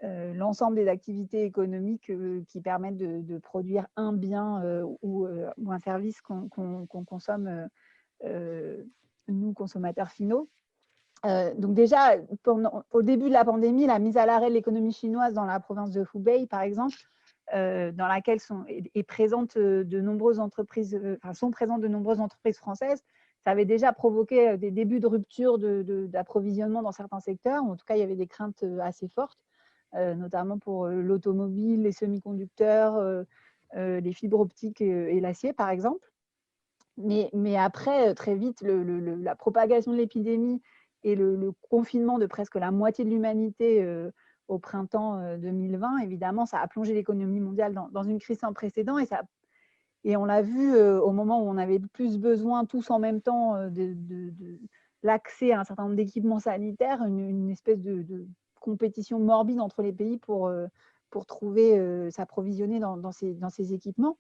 l'ensemble des activités économiques qui permettent de produire un bien ou un service qu'on consomme, nous, consommateurs finaux. Donc déjà, au début de la pandémie, la mise à l'arrêt de l'économie chinoise dans la province de Hubei, par exemple, dans laquelle sont présentes de nombreuses entreprises françaises, ça avait déjà provoqué des débuts de rupture d'approvisionnement dans certains secteurs. En tout cas, il y avait des craintes assez fortes, notamment pour l'automobile, les semi-conducteurs, les fibres optiques et l'acier, par exemple. Mais après, très vite, la propagation de l'épidémie et le confinement de presque la moitié de l'humanité au printemps 2020, évidemment, ça a plongé l'économie mondiale dans une crise sans précédent. Et on l'a vu au moment où on avait plus besoin, tous en même temps, de l'accès à un certain nombre d'équipements sanitaires, une espèce de compétition morbide entre les pays pour trouver, s'approvisionner dans ces équipements.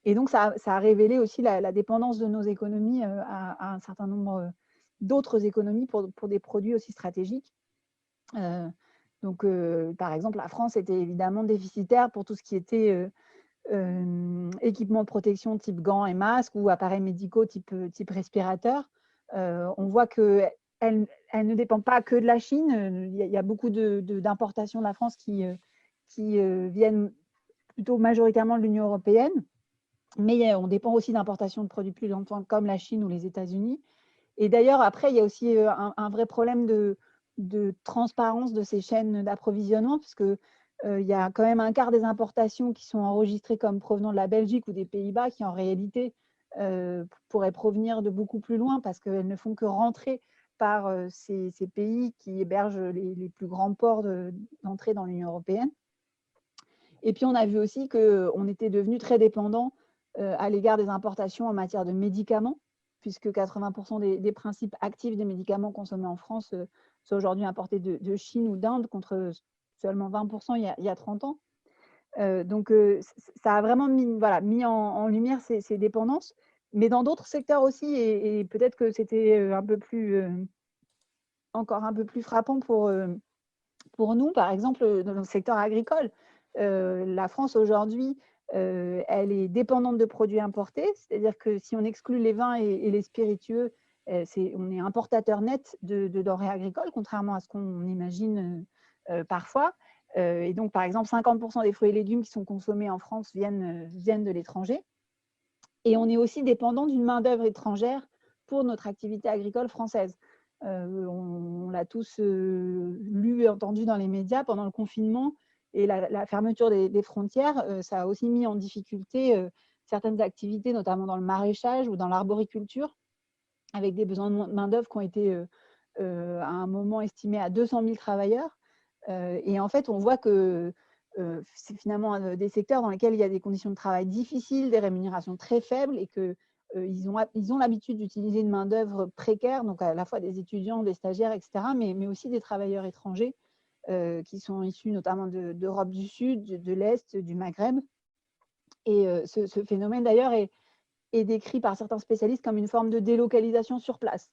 Et donc, ça a révélé aussi la dépendance de nos économies à un certain nombre d'autres économies pour des produits aussi stratégiques. Donc, par exemple, la France était évidemment déficitaire pour tout ce qui était équipements de protection type gants et masques ou appareils médicaux type respirateur. On voit qu'elle ne dépend pas que de la Chine. Il y a beaucoup d'importations de la France qui viennent plutôt majoritairement de l'Union européenne. Mais on dépend aussi d'importations de produits plus longtemps comme la Chine ou les États-Unis. Et d'ailleurs, après, il y a aussi un vrai problème de transparence de ces chaînes d'approvisionnement, puisque il y a quand même un quart des importations qui sont enregistrées comme provenant de la Belgique ou des Pays-Bas, qui en réalité pourraient provenir de beaucoup plus loin, parce qu'elles ne font que rentrer par ces pays qui hébergent les plus grands ports d'entrée dans l'Union européenne. Et puis, on a vu aussi qu'on était devenu très dépendant à l'égard des importations en matière de médicaments, puisque 80% des principes actifs des médicaments consommés en France sont aujourd'hui importés de Chine ou d'Inde contre seulement 20% il y a 30 ans. Donc ça a vraiment mis en lumière ces dépendances, mais dans d'autres secteurs aussi et peut-être que c'était, encore un peu plus frappant pour nous, par exemple, dans le secteur agricole. La France aujourd'hui, elle est dépendante de produits importés, c'est-à-dire que si on exclut les vins et les spiritueux, on est importateur net de denrées agricoles, contrairement à ce qu'on imagine parfois. Et donc, par exemple, 50% des fruits et légumes qui sont consommés en France viennent de l'étranger. Et on est aussi dépendant d'une main-d'œuvre étrangère pour notre activité agricole française. On l'a tous lu et entendu dans les médias pendant le confinement et la fermeture des frontières, ça a aussi mis en difficulté certaines activités, notamment dans le maraîchage ou dans l'arboriculture, avec des besoins de main-d'œuvre qui ont été à un moment estimés à 200 000 travailleurs. Et en fait, on voit que c'est finalement des secteurs dans lesquels il y a des conditions de travail difficiles, des rémunérations très faibles et que ils ont l'habitude d'utiliser une main-d'œuvre précaire, donc à la fois des étudiants, des stagiaires, etc., mais aussi des travailleurs étrangers qui sont issus notamment d'Europe du Sud, de l'Est, du Maghreb. Et ce phénomène d'ailleurs est décrit par certains spécialistes comme une forme de délocalisation sur place.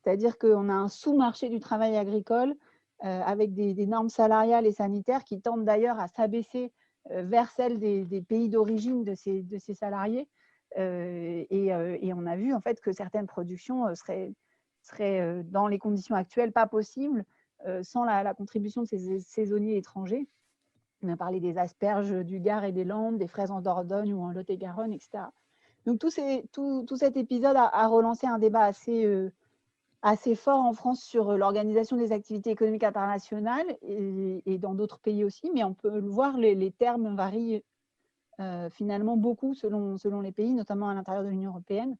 C'est-à-dire qu'on a un sous-marché du travail agricole avec des normes salariales et sanitaires qui tendent d'ailleurs à s'abaisser vers celles des pays d'origine de ces salariés. Et on a vu en fait que certaines productions seraient dans les conditions actuelles pas possibles sans la contribution de ces saisonniers étrangers. On a parlé des asperges du Gard et des Landes, des fraises en Dordogne ou en Lot-et-Garonne, etc. Donc tout cet épisode a relancé un débat assez fort en France sur l'organisation des activités économiques internationales et dans d'autres pays aussi, mais on peut le voir, les termes varient finalement beaucoup selon les pays, notamment à l'intérieur de l'Union européenne.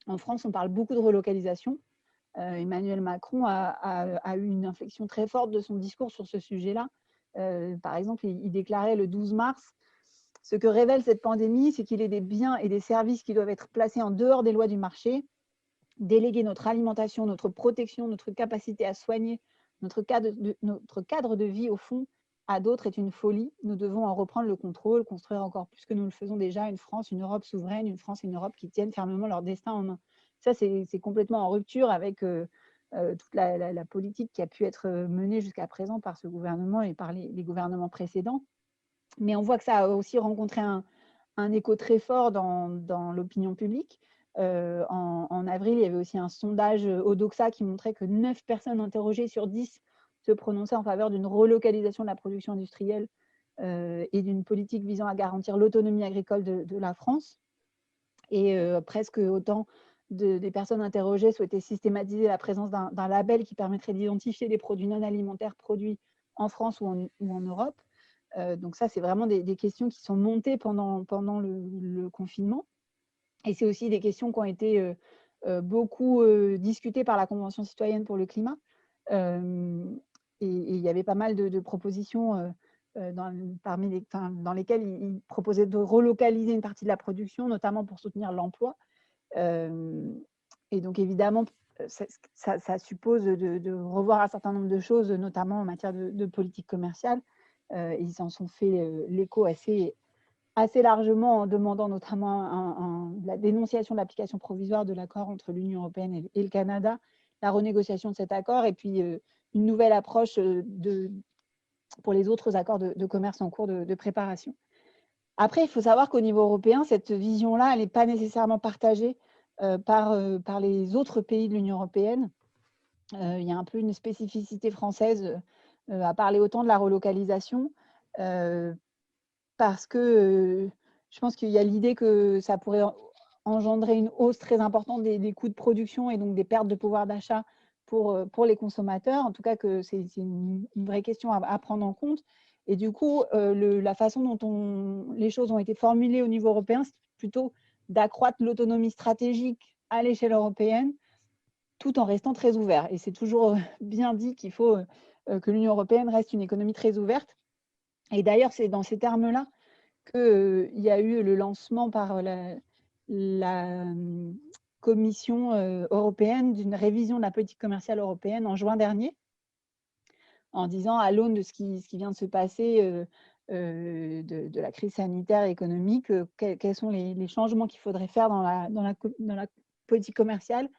En France, on parle beaucoup de relocalisation. Emmanuel Macron a eu une inflexion très forte de son discours sur ce sujet-là. Par exemple, il déclarait le 12 mars « Ce que révèle cette pandémie, c'est qu'il y a des biens et des services qui doivent être placés en dehors des lois du marché. Déléguer notre alimentation, notre protection, notre capacité à soigner, notre cadre de vie, au fond, à d'autres est une folie. Nous devons en reprendre le contrôle, construire encore plus que nous le faisons déjà une France, une Europe souveraine, une France et une Europe qui tiennent fermement leur destin en main. » Ça, c'est complètement en rupture avec toute la politique qui a pu être menée jusqu'à présent par ce gouvernement et par les gouvernements précédents. Mais on voit que ça a aussi rencontré un écho très fort dans l'opinion publique. En avril, il y avait aussi un sondage Odoxa qui montrait que 9 personnes interrogées sur 10 se prononçaient en faveur d'une relocalisation de la production industrielle et d'une politique visant à garantir l'autonomie agricole de la France. Et presque autant des personnes interrogées souhaitaient systématiser la présence d'un label qui permettrait d'identifier les produits non alimentaires produits en France ou en Europe. Donc ça, c'est vraiment des questions qui sont montées pendant le confinement. Et c'est aussi des questions qui ont été beaucoup discutées par la Convention citoyenne pour le climat. Et il y avait pas mal de propositions dans lesquelles ils proposaient de relocaliser une partie de la production, notamment pour soutenir l'emploi. Et donc évidemment, ça suppose de revoir un certain nombre de choses, notamment en matière de politique commerciale. Ils s'en sont fait l'écho assez largement en demandant notamment la dénonciation de l'application provisoire de l'accord entre l'Union européenne et le Canada, la renégociation de cet accord et puis une nouvelle approche pour les autres accords de commerce en cours de préparation. Après, il faut savoir qu'au niveau européen, cette vision-là, elle n'est pas nécessairement partagée par les autres pays de l'Union européenne. Il y a un peu une spécificité française à parler autant de la relocalisation parce que je pense qu'il y a l'idée que ça pourrait engendrer une hausse très importante des coûts de production et donc des pertes de pouvoir d'achat pour les consommateurs. En tout cas, que c'est une vraie question à prendre en compte. Et du coup, la façon dont les choses ont été formulées au niveau européen, c'est plutôt d'accroître l'autonomie stratégique à l'échelle européenne, tout en restant très ouvert. Et c'est toujours bien dit qu'il faut que l'Union européenne reste une économie très ouverte. Et d'ailleurs, c'est dans ces termes-là qu'il y a eu le lancement par la Commission européenne d'une révision de la politique commerciale européenne en juin dernier, en disant, à l'aune de ce qui vient de se passer, de la crise sanitaire et économique, quels sont les changements qu'il faudrait faire dans la politique commerciale.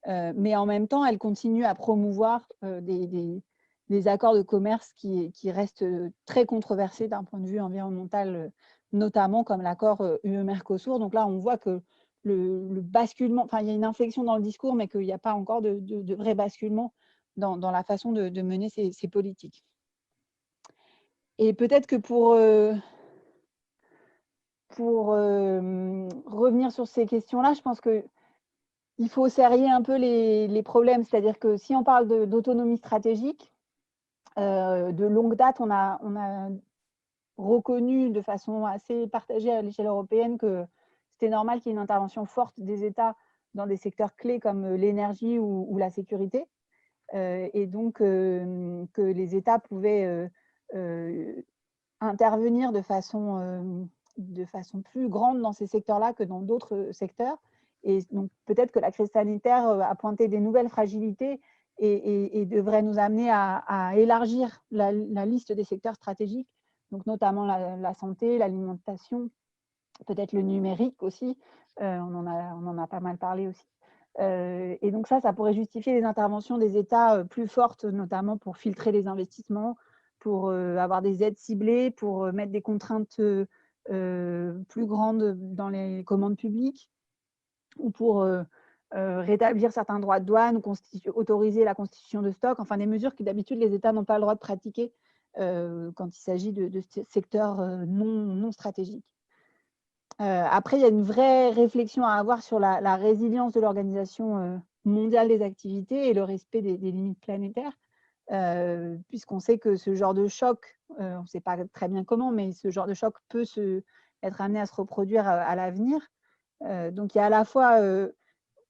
Mais en même temps, elle continue à promouvoir des accords de commerce qui restent très controversés d'un point de vue environnemental, notamment comme l'accord UE-Mercosur. Donc là, on voit que le basculement, enfin, il y a une inflexion dans le discours, mais qu'il n'y a pas encore de vrai basculement dans la façon de mener ces politiques. Et peut-être que pour revenir sur ces questions-là, je pense qu'il faut serrer un peu les problèmes. C'est-à-dire que si on parle d'autonomie stratégique, de longue date, on a reconnu de façon assez partagée à l'échelle européenne que c'était normal qu'il y ait une intervention forte des États dans des secteurs clés comme l'énergie ou la sécurité. Et donc que les États pouvaient intervenir de façon plus grande dans ces secteurs-là que dans d'autres secteurs. Et donc peut-être que la crise sanitaire a pointé des nouvelles fragilités et devrait nous amener à élargir la liste des secteurs stratégiques, donc notamment la santé, l'alimentation, peut-être le numérique aussi. On en a pas mal parlé aussi. Et donc ça pourrait justifier les interventions des États plus fortes, notamment pour filtrer les investissements, pour avoir des aides ciblées, pour mettre des contraintes plus grandes dans les commandes publiques, ou pour rétablir certains droits de douane, ou autoriser la constitution de stocks, enfin des mesures que d'habitude les États n'ont pas le droit de pratiquer quand il s'agit de secteurs non stratégiques. Après, il y a une vraie réflexion à avoir sur la résilience de l'Organisation mondiale des activités et le respect des limites planétaires, puisqu'on sait que ce genre de choc, on ne sait pas très bien comment, mais ce genre de choc peut être amené à se reproduire à l'avenir. Donc, il y a à la fois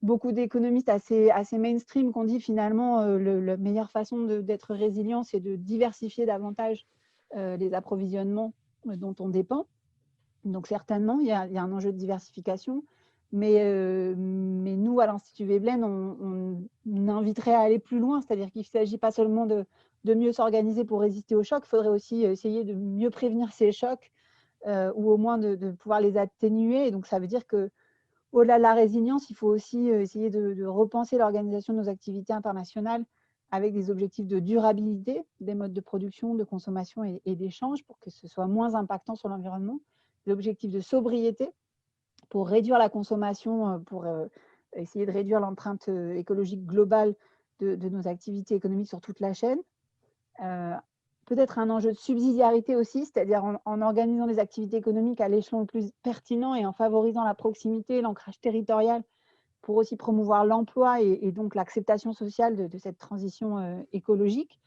beaucoup d'économistes assez mainstream qui ont dit finalement la meilleure façon d'être résilient, c'est de diversifier davantage les approvisionnements dont on dépend. Donc certainement, il y a un enjeu de diversification, mais nous, à l'Institut Veblen, on inviterait à aller plus loin, c'est-à-dire qu'il ne s'agit pas seulement de mieux s'organiser pour résister aux chocs, il faudrait aussi essayer de mieux prévenir ces chocs, ou au moins de pouvoir les atténuer. Et donc ça veut dire qu'au-delà de la résilience, il faut aussi essayer de repenser l'organisation de nos activités internationales avec des objectifs de durabilité des modes de production, de consommation et d'échange pour que ce soit moins impactant sur l'environnement. L'objectif de sobriété pour réduire la consommation, pour essayer de réduire l'empreinte écologique globale de nos activités économiques sur toute la chaîne. Peut-être un enjeu de subsidiarité aussi, c'est-à-dire en organisant des activités économiques à l'échelon le plus pertinent et en favorisant la proximité, l'ancrage territorial pour aussi promouvoir l'emploi et donc l'acceptation sociale de cette transition écologique.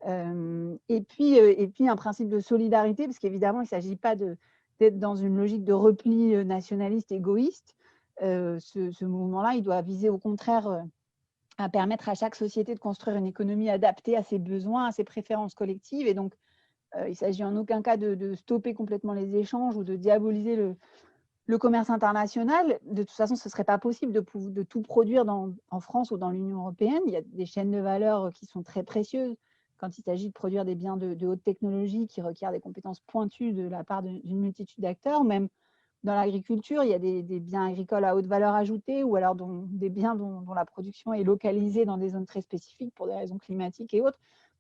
Et puis un principe de solidarité, parce qu'évidemment, il ne s'agit pas d'être dans une logique de repli nationaliste égoïste. Ce mouvement-là, il doit viser au contraire à permettre à chaque société de construire une économie adaptée à ses besoins, à ses préférences collectives. Et donc, il ne s'agit en aucun cas de stopper complètement les échanges ou de diaboliser le commerce international. De toute façon, ce ne serait pas possible de tout produire en France ou dans l'Union européenne. Il y a des chaînes de valeur qui sont très précieuses quand il s'agit de produire des biens de haute technologie qui requièrent des compétences pointues de la part d'une multitude d'acteurs. Même dans l'agriculture, il y a des biens agricoles à haute valeur ajoutée, ou alors des biens dont la production est localisée dans des zones très spécifiques pour des raisons climatiques et autres.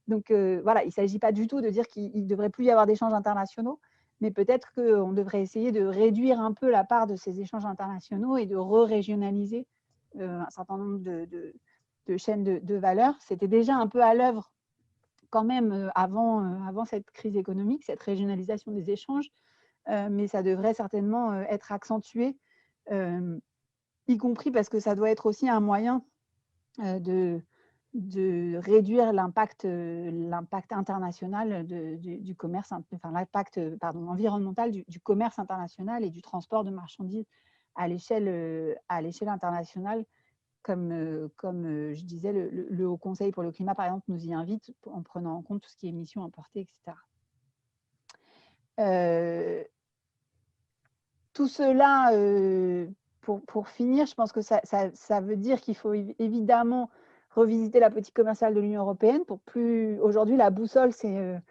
Donc voilà, il ne s'agit pas du tout de dire qu'il ne devrait plus y avoir d'échanges internationaux, mais peut-être qu'on devrait essayer de réduire un peu la part de ces échanges internationaux et de re-régionaliser un certain nombre de chaînes de valeur. C'était déjà un peu à l'œuvre quand même avant cette crise économique, cette régionalisation des échanges, mais ça devrait certainement être accentué, y compris parce que ça doit être aussi un moyen de réduire l'impact international du commerce, enfin l'impact environnemental du commerce international et du transport de marchandises à l'échelle internationale, comme je disais, le Haut Conseil pour le climat, par exemple, nous y invite en prenant en compte tout ce qui est émissions importées, etc. Tout cela, pour finir, je pense que ça veut dire qu'il faut évidemment revisiter la politique commerciale de l'Union européenne. Aujourd'hui, la boussole, c'est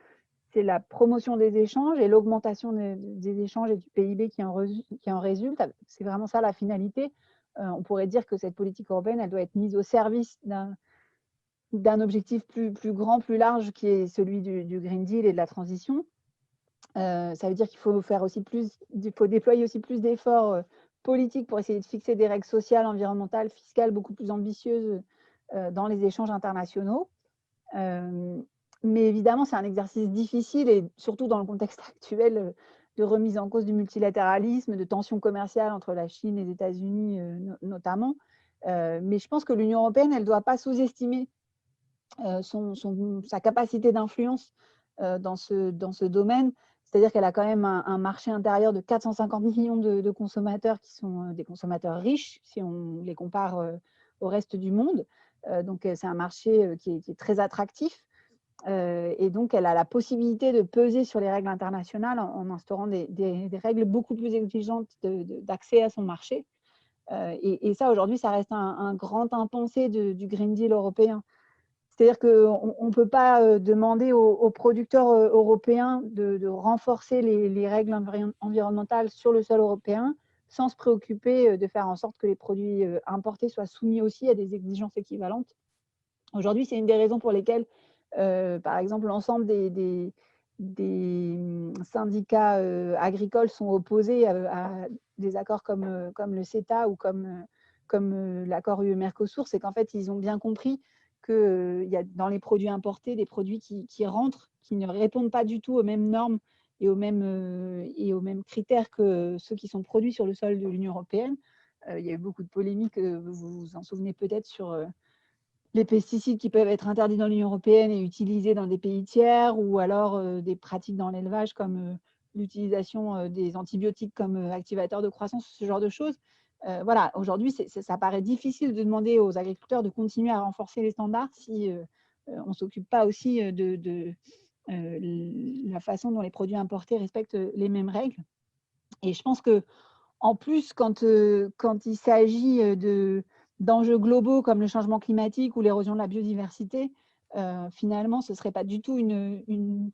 la promotion des échanges et l'augmentation des échanges et du PIB qui en résulte. C'est vraiment ça la finalité. On pourrait dire que cette politique européenne, elle doit être mise au service d'un objectif plus grand, plus large, qui est celui du Green Deal et de la transition. Ça veut dire qu'il faut déployer aussi plus d'efforts politiques pour essayer de fixer des règles sociales, environnementales, fiscales beaucoup plus ambitieuses dans les échanges internationaux. Mais évidemment, c'est un exercice difficile et surtout dans le contexte actuel de remise en cause du multilatéralisme, de tensions commerciales entre la Chine et les États-Unis notamment. Mais je pense que l'Union européenne, elle ne doit pas sous-estimer sa capacité d'influence dans ce domaine. C'est-à-dire qu'elle a quand même un marché intérieur de 450 millions de consommateurs qui sont des consommateurs riches, si on les compare au reste du monde. Donc, c'est un marché qui est très attractif. Et donc, elle a la possibilité de peser sur les règles internationales en instaurant des règles beaucoup plus exigeantes d'accès à son marché. Et ça, aujourd'hui, ça reste un grand impensé du Green Deal européen. C'est-à-dire qu'on ne peut pas demander aux producteurs européens de renforcer les règles environnementales sur le sol européen sans se préoccuper de faire en sorte que les produits importés soient soumis aussi à des exigences équivalentes. Aujourd'hui, c'est une des raisons pour lesquelles, par exemple, l'ensemble des syndicats agricoles sont opposés à des accords comme le CETA ou comme l'accord UE-Mercosur. C'est qu'en fait, ils ont bien compris qu'il y a dans les produits importés des produits qui rentrent, qui ne répondent pas du tout aux mêmes normes et aux mêmes critères que ceux qui sont produits sur le sol de l'Union européenne. Il y a eu beaucoup de polémiques, vous vous en souvenez peut-être, sur les pesticides qui peuvent être interdits dans l'Union européenne et utilisés dans des pays tiers, ou alors des pratiques dans l'élevage comme l'utilisation des antibiotiques comme activateurs de croissance, ce genre de choses. Voilà, aujourd'hui, ça paraît difficile de demander aux agriculteurs de continuer à renforcer les standards si on ne s'occupe pas aussi de la façon dont les produits importés respectent les mêmes règles. Et je pense que en plus, quand il s'agit d'enjeux globaux comme le changement climatique ou l'érosion de la biodiversité, finalement, ce ne serait pas du tout une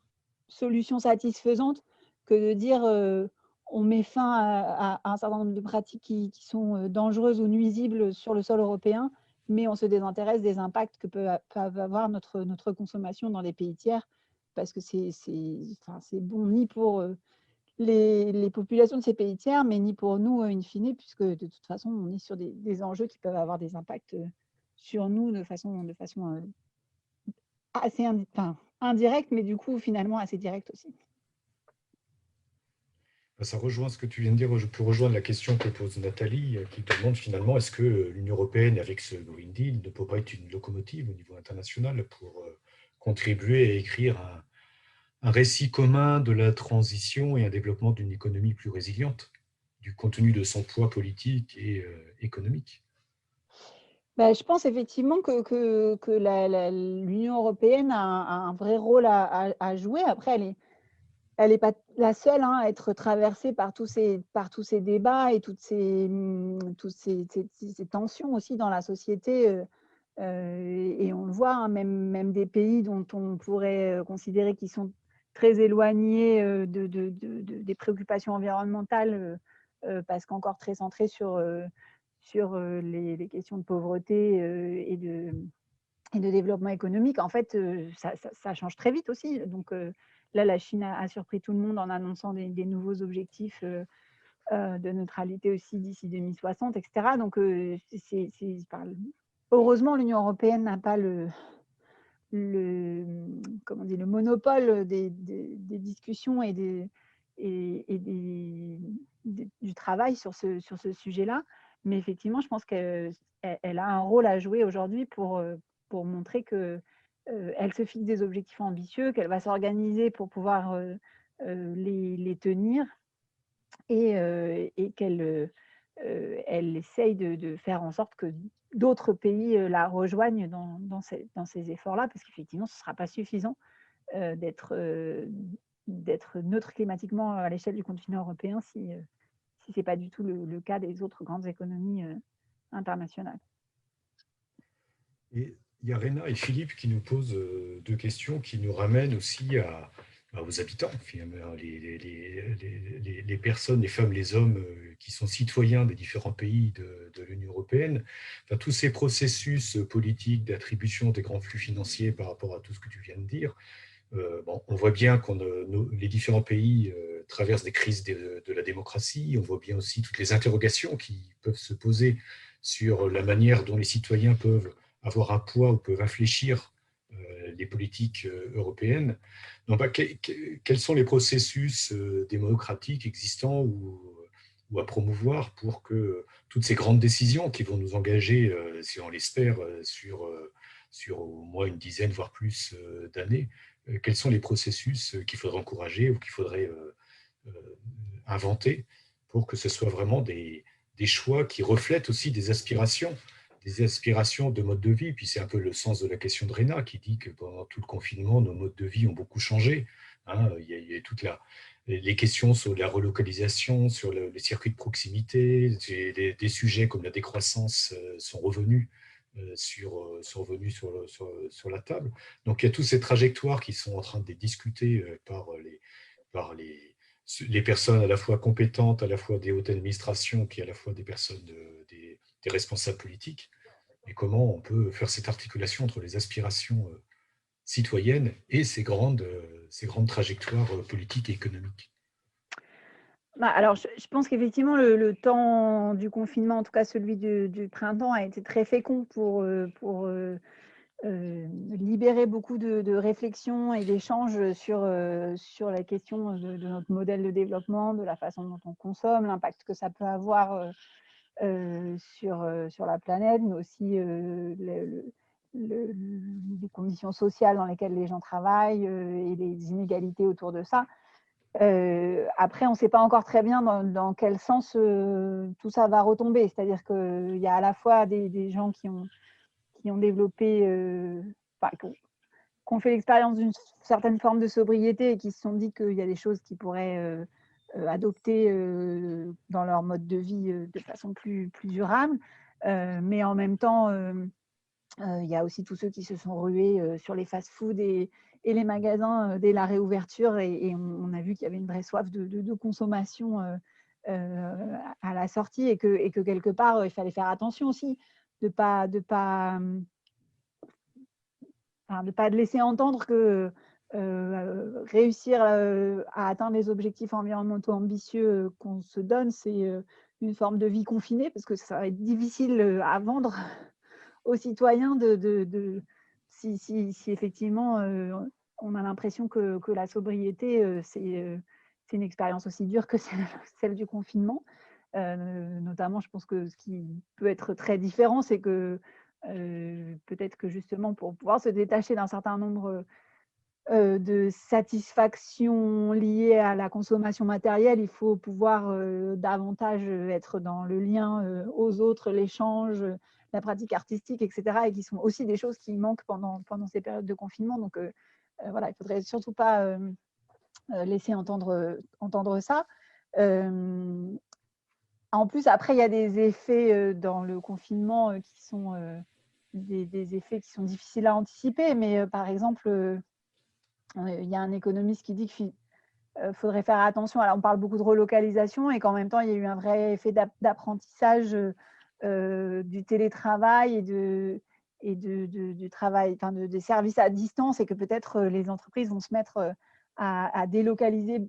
solution satisfaisante que de dire on met fin à un certain nombre de pratiques qui sont dangereuses ou nuisibles sur le sol européen, mais on se désintéresse des impacts que peut avoir notre consommation dans les pays tiers, parce que c'est bon ni pour les populations de ces pays tiers, mais ni pour nous, in fine, puisque de toute façon, on est sur des enjeux qui peuvent avoir des impacts sur nous de façon assez indirecte, mais du coup, finalement, assez directe aussi. Ça rejoint ce que tu viens de dire. Je peux rejoindre la question que pose Nathalie, qui demande finalement est-ce que l'Union européenne, avec ce Green Deal, ne peut pas être une locomotive au niveau international pour contribuer à écrire un récit commun de la transition et un développement d'une économie plus résiliente, du contenu de son poids politique et économique. Bah, je pense effectivement que l'Union européenne a un vrai rôle à jouer. Après, elle n'est pas la seule à être traversée par tous ces débats et toutes ces tensions aussi dans la société. Et on le voit, hein, même des pays dont on pourrait considérer qu'ils sont très éloignés des préoccupations environnementales, parce qu'encore très centrés sur les questions de pauvreté et de développement économique. En fait, ça change très vite aussi. Donc là, la Chine a surpris tout le monde en annonçant des nouveaux objectifs de neutralité aussi d'ici 2060, etc. Donc, heureusement, l'Union européenne n'a pas le monopole des discussions et du travail sur ce sujet-là. Mais effectivement, je pense qu'elle a un rôle à jouer aujourd'hui pour montrer qu'elle se fixe des objectifs ambitieux, qu'elle va s'organiser pour pouvoir les tenir, et qu'elle essaye de faire en sorte que d'autres pays la rejoignent dans ces efforts-là, parce qu'effectivement, ce ne sera pas suffisant d'être neutre climatiquement à l'échelle du continent européen si ce n'est pas du tout le cas des autres grandes économies internationales. Et il y a Réna et Philippe qui nous posent deux questions qui nous ramènent aussi aux habitants, finalement, les personnes, les femmes, les hommes qui sont citoyens des différents pays de l'Union européenne. Enfin, tous ces processus politiques d'attribution des grands flux financiers par rapport à tout ce que tu viens de dire. Bon, on voit bien que les différents pays traversent des crises de la démocratie. On voit bien aussi toutes les interrogations qui peuvent se poser sur la manière dont les citoyens peuvent avoir un poids ou peuvent infléchir les politiques européennes. Donc, quels sont les processus démocratiques existants ou à promouvoir pour que toutes ces grandes décisions qui vont nous engager, si on l'espère, sur au moins une dizaine, voire plus d'années, quels sont les processus qu'il faudrait encourager ou qu'il faudrait inventer pour que ce soit vraiment des choix qui reflètent aussi des aspirations de mode de vie. Puis c'est un peu le sens de la question de Réna qui dit que pendant tout le confinement, nos modes de vie ont beaucoup changé. Hein. Il y a toute les questions sur la relocalisation, sur les circuits de proximité, des sujets comme la décroissance sont revenus sur la table. Donc il y a toutes ces trajectoires qui sont en train d'être discutées par les personnes à la fois compétentes, à la fois des hautes administrations, puis à la fois des personnes, des responsables politiques, et comment on peut faire cette articulation entre les aspirations citoyennes et ces grandes trajectoires politiques et économiques. Bah, alors, je pense qu'effectivement, le temps du confinement, en tout cas celui du printemps, a été très fécond pour libérer beaucoup de réflexions et d'échanges sur la question de notre modèle de développement, de la façon dont on consomme, l'impact que ça peut avoir sur la planète, mais aussi les conditions sociales dans lesquelles les gens travaillent et les inégalités autour de ça. Après, on ne sait pas encore très bien dans quel sens tout ça va retomber. C'est-à-dire qu'il y a à la fois des gens qui ont développé, enfin, qui ont fait l'expérience d'une certaine forme de sobriété et qui se sont dit qu'il y a des choses qu'ils pourraient adopter dans leur mode de vie de façon plus durable. Mais en même temps, il y a aussi tous ceux qui se sont rués sur les fast-foods et les magasins dès la réouverture. Et on a vu qu'il y avait une vraie soif de consommation à la sortie et que quelque part, il fallait faire attention aussi de pas laisser entendre que réussir à atteindre les objectifs environnementaux ambitieux qu'on se donne, c'est une forme de vie confinée, parce que ça va être difficile à vendre aux citoyens si effectivement on a l'impression que la sobriété, c'est une expérience aussi dure que celle du confinement. Notamment, je pense que ce qui peut être très différent, c'est que peut-être que justement pour pouvoir se détacher d'un certain nombre de satisfactions liées à la consommation matérielle, il faut pouvoir davantage être dans le lien aux autres, l'échange, la pratique artistique, etc. Et qui sont aussi des choses qui manquent pendant ces périodes de confinement. Donc voilà, il ne faudrait surtout pas laisser entendre ça. En plus, après, il y a des effets dans le confinement qui sont des effets qui sont difficiles à anticiper. Mais par exemple, il y a un économiste qui dit qu'il faudrait faire attention. Alors, on parle beaucoup de relocalisation et qu'en même temps, il y a eu un vrai effet d'apprentissage du télétravail du travail, enfin, des services à distance, et que peut-être les entreprises vont se mettre à délocaliser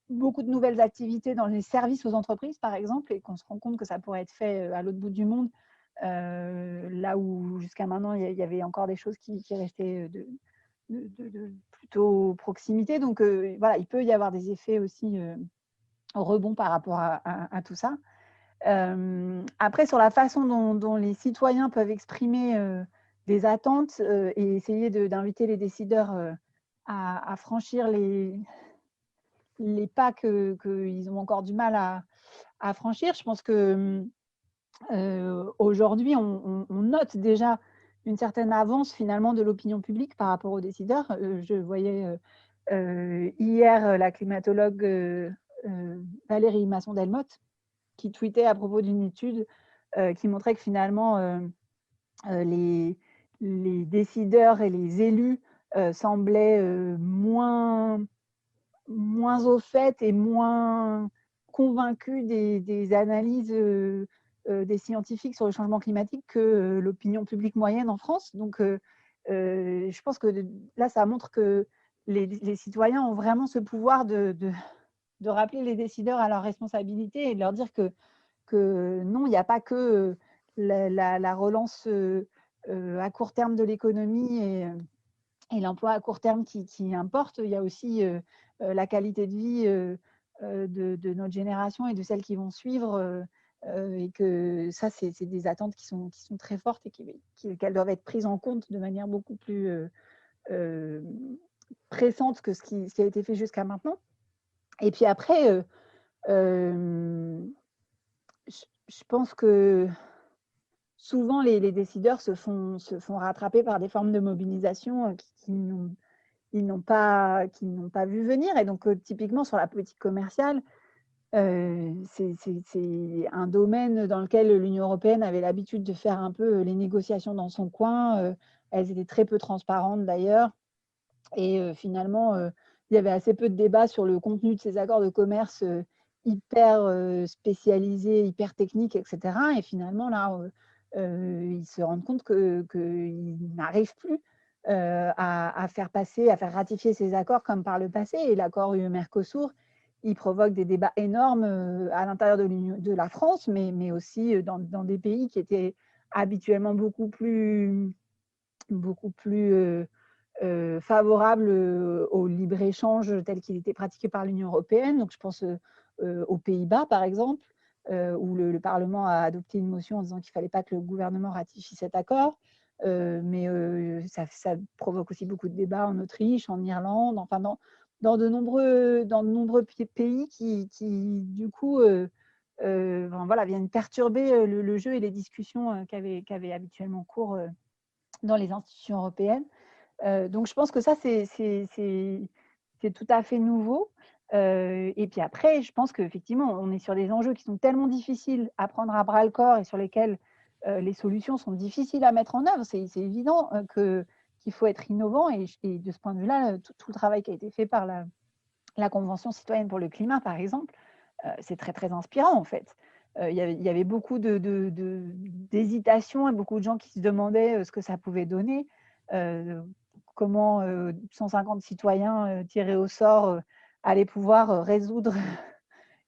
beaucoup de nouvelles activités dans les services aux entreprises, par exemple, et qu'on se rend compte que ça pourrait être fait à l'autre bout du monde, là où jusqu'à maintenant, il y avait encore des choses qui restaient de plutôt proximité. Donc voilà, il peut y avoir des effets aussi rebonds par rapport à tout ça. Après, sur la façon dont les citoyens peuvent exprimer des attentes et essayer d'inviter les décideurs à franchir les pas qu'ils ont encore du mal à franchir, je pense que aujourd'hui, on note déjà une certaine avance finalement de l'opinion publique par rapport aux décideurs. Je voyais hier la climatologue Valérie Masson-Delmotte qui tweetait à propos d'une étude qui montrait que finalement les les décideurs et les élus semblaient moins au fait et moins convaincus des analyses des scientifiques sur le changement climatique que l'opinion publique moyenne en France. Donc, je pense que là, ça montre que les citoyens ont vraiment ce pouvoir de rappeler les décideurs à leurs responsabilités et de leur dire que non, il n'y a pas que la relance à court terme de l'économie et l'emploi à court terme qui importe. Il y a aussi la qualité de vie de notre génération et de celles qui vont suivre. Et que ça, c'est des attentes qui sont très fortes et qu'elles doivent être prises en compte de manière beaucoup plus pressante que ce qui a été fait jusqu'à maintenant. Et puis après, je pense que souvent les décideurs se font rattraper par des formes de mobilisation qu'ils n'ont pas vu venir. Et donc, typiquement, sur la politique commerciale, c'est un domaine dans lequel l'Union européenne avait l'habitude de faire un peu les négociations dans son coin. Elles étaient très peu transparentes d'ailleurs. Et finalement, il y avait assez peu de débats sur le contenu de ces accords de commerce hyper spécialisés, hyper techniques, etc. Et finalement, là, ils se rendent compte qu'ils n'arrivent plus à faire passer, à faire ratifier ces accords comme par le passé. Et l'accord UE-Mercosur, il provoque des débats énormes à l'intérieur de la France, mais aussi dans des pays qui étaient habituellement beaucoup plus favorable au libre-échange tel qu'il était pratiqué par l'Union européenne. Donc, je pense aux Pays-Bas, par exemple, où le Parlement a adopté une motion en disant qu'il ne fallait pas que le gouvernement ratifie cet accord. Mais ça provoque aussi beaucoup de débats en Autriche, en Irlande, enfin dans de nombreux pays qui du coup, voilà, viennent perturber le jeu et les discussions qui avaient habituellement cours dans les institutions européennes. Donc, je pense que ça, c'est tout à fait nouveau. Et puis après, je pense qu'effectivement, on est sur des enjeux qui sont tellement difficiles à prendre à bras le corps et sur lesquels les solutions sont difficiles à mettre en œuvre. C'est évident qu'il faut être innovant. Et de ce point de vue-là, tout le travail qui a été fait par la Convention citoyenne pour le climat, par exemple, c'est très, très inspirant, en fait. Il y avait beaucoup d'hésitation et beaucoup de gens qui se demandaient ce que ça pouvait donner. Comment 150 citoyens tirés au sort allaient pouvoir résoudre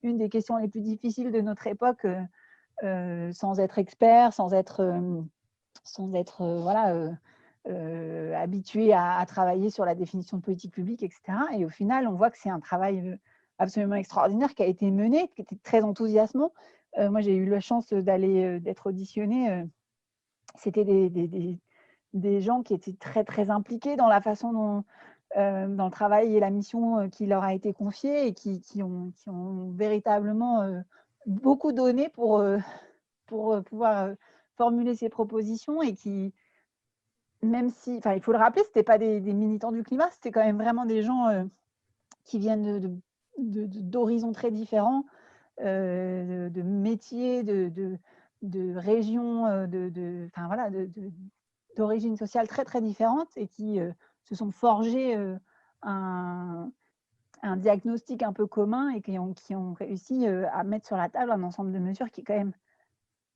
une des questions les plus difficiles de notre époque sans être expert, sans être voilà, habitué à travailler sur la définition de politique publique, etc. Et au final, on voit que c'est un travail absolument extraordinaire qui a été mené, qui était très enthousiasmant. Moi, j'ai eu la chance d'être auditionnée. C'était des gens qui étaient très, très impliqués dans la façon dont, dans le travail et la mission qui leur a été confiée et qui ont véritablement beaucoup donné pour pouvoir formuler ces propositions et qui, même si, enfin, il faut le rappeler, ce n'étaient pas des militants du climat, c'était quand même vraiment des gens qui viennent d'horizons très différents, de métiers, de régions, enfin, voilà, d'origines sociales très, très différentes et qui se sont forgés un diagnostic un peu commun et qui ont réussi à mettre sur la table un ensemble de mesures qui est quand même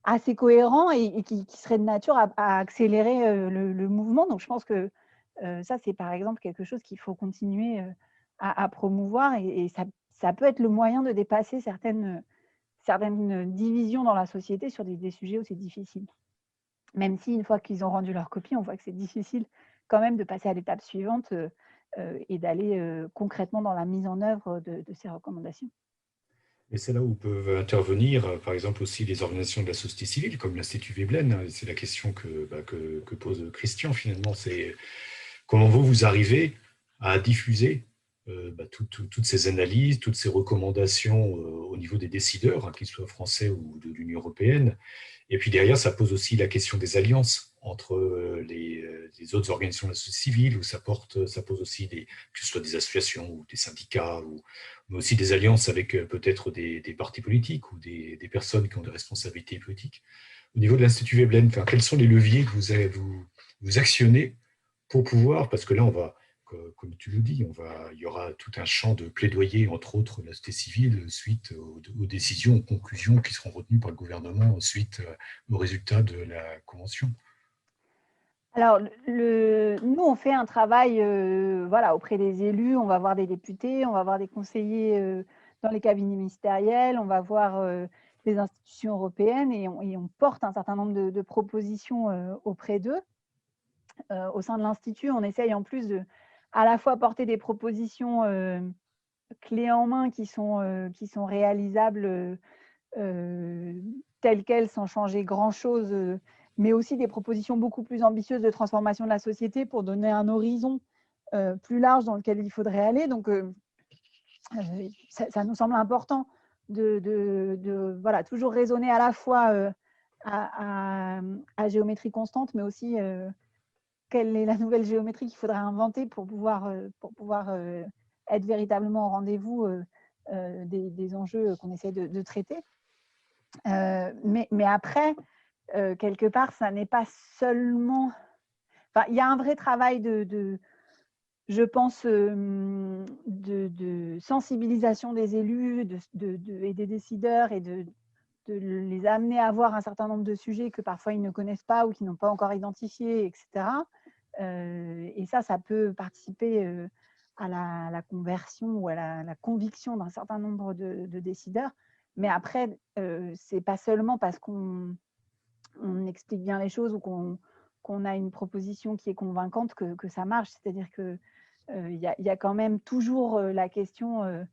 assez cohérent et qui serait de nature à accélérer le mouvement. Donc, je pense que ça, c'est par exemple quelque chose qu'il faut continuer à promouvoir et ça peut être le moyen de dépasser certaines divisions dans la société sur des sujets aussi difficiles. Même si, une fois qu'ils ont rendu leur copie, on voit que c'est difficile quand même de passer à l'étape suivante et d'aller concrètement dans la mise en œuvre de ces recommandations. Et c'est là où peuvent intervenir, par exemple, aussi les organisations de la société civile, comme l'Institut Veblen. C'est la question que pose Christian, finalement. C'est comment vous arrivez à diffuser toutes ces analyses, toutes ces recommandations au niveau des décideurs, hein, qu'ils soient français ou de l'Union européenne. Et puis derrière, ça pose aussi la question des alliances entre les autres organisations de la société civile, où ça pose aussi que ce soit des associations ou des syndicats, mais aussi des alliances avec peut-être des partis politiques ou des personnes qui ont des responsabilités politiques. Au niveau de l'Institut Veblen, quels sont les leviers que vous vous actionnez pour pouvoir, parce que là, comme tu le dis, il y aura tout un champ de plaidoyer, entre autres la société civile, suite aux décisions, aux conclusions qui seront retenues par le gouvernement suite aux résultats de la Convention. Alors, nous, on fait un travail voilà, auprès des élus, on va voir des députés, on va voir des conseillers dans les cabinets ministériels, on va voir les institutions européennes et on porte un certain nombre de propositions auprès d'eux. Au sein de l'Institut, on essaye en plus de à la fois porter des propositions clés en main qui sont réalisables telles quelles, sans changer grand-chose, mais aussi des propositions beaucoup plus ambitieuses de transformation de la société pour donner un horizon plus large dans lequel il faudrait aller. Donc, ça nous semble important de voilà, toujours raisonner à la fois à géométrie constante, mais aussi quelle est la nouvelle géométrie qu'il faudrait inventer pour pouvoir être véritablement au rendez-vous des enjeux qu'on essaie de traiter. Mais après, quelque part, ça n'est pas seulement… Enfin, il y a un vrai travail je pense, de sensibilisation des élus et des décideurs et de les amener à voir un certain nombre de sujets que parfois ils ne connaissent pas ou qu'ils n'ont pas encore identifiés, etc. Et ça peut participer à la conversion ou à la conviction d'un certain nombre de décideurs. Mais après, ce n'est pas seulement parce qu'on explique bien les choses ou qu'on a une proposition qui est convaincante que ça marche. C'est-à-dire qu'il y a quand même toujours la question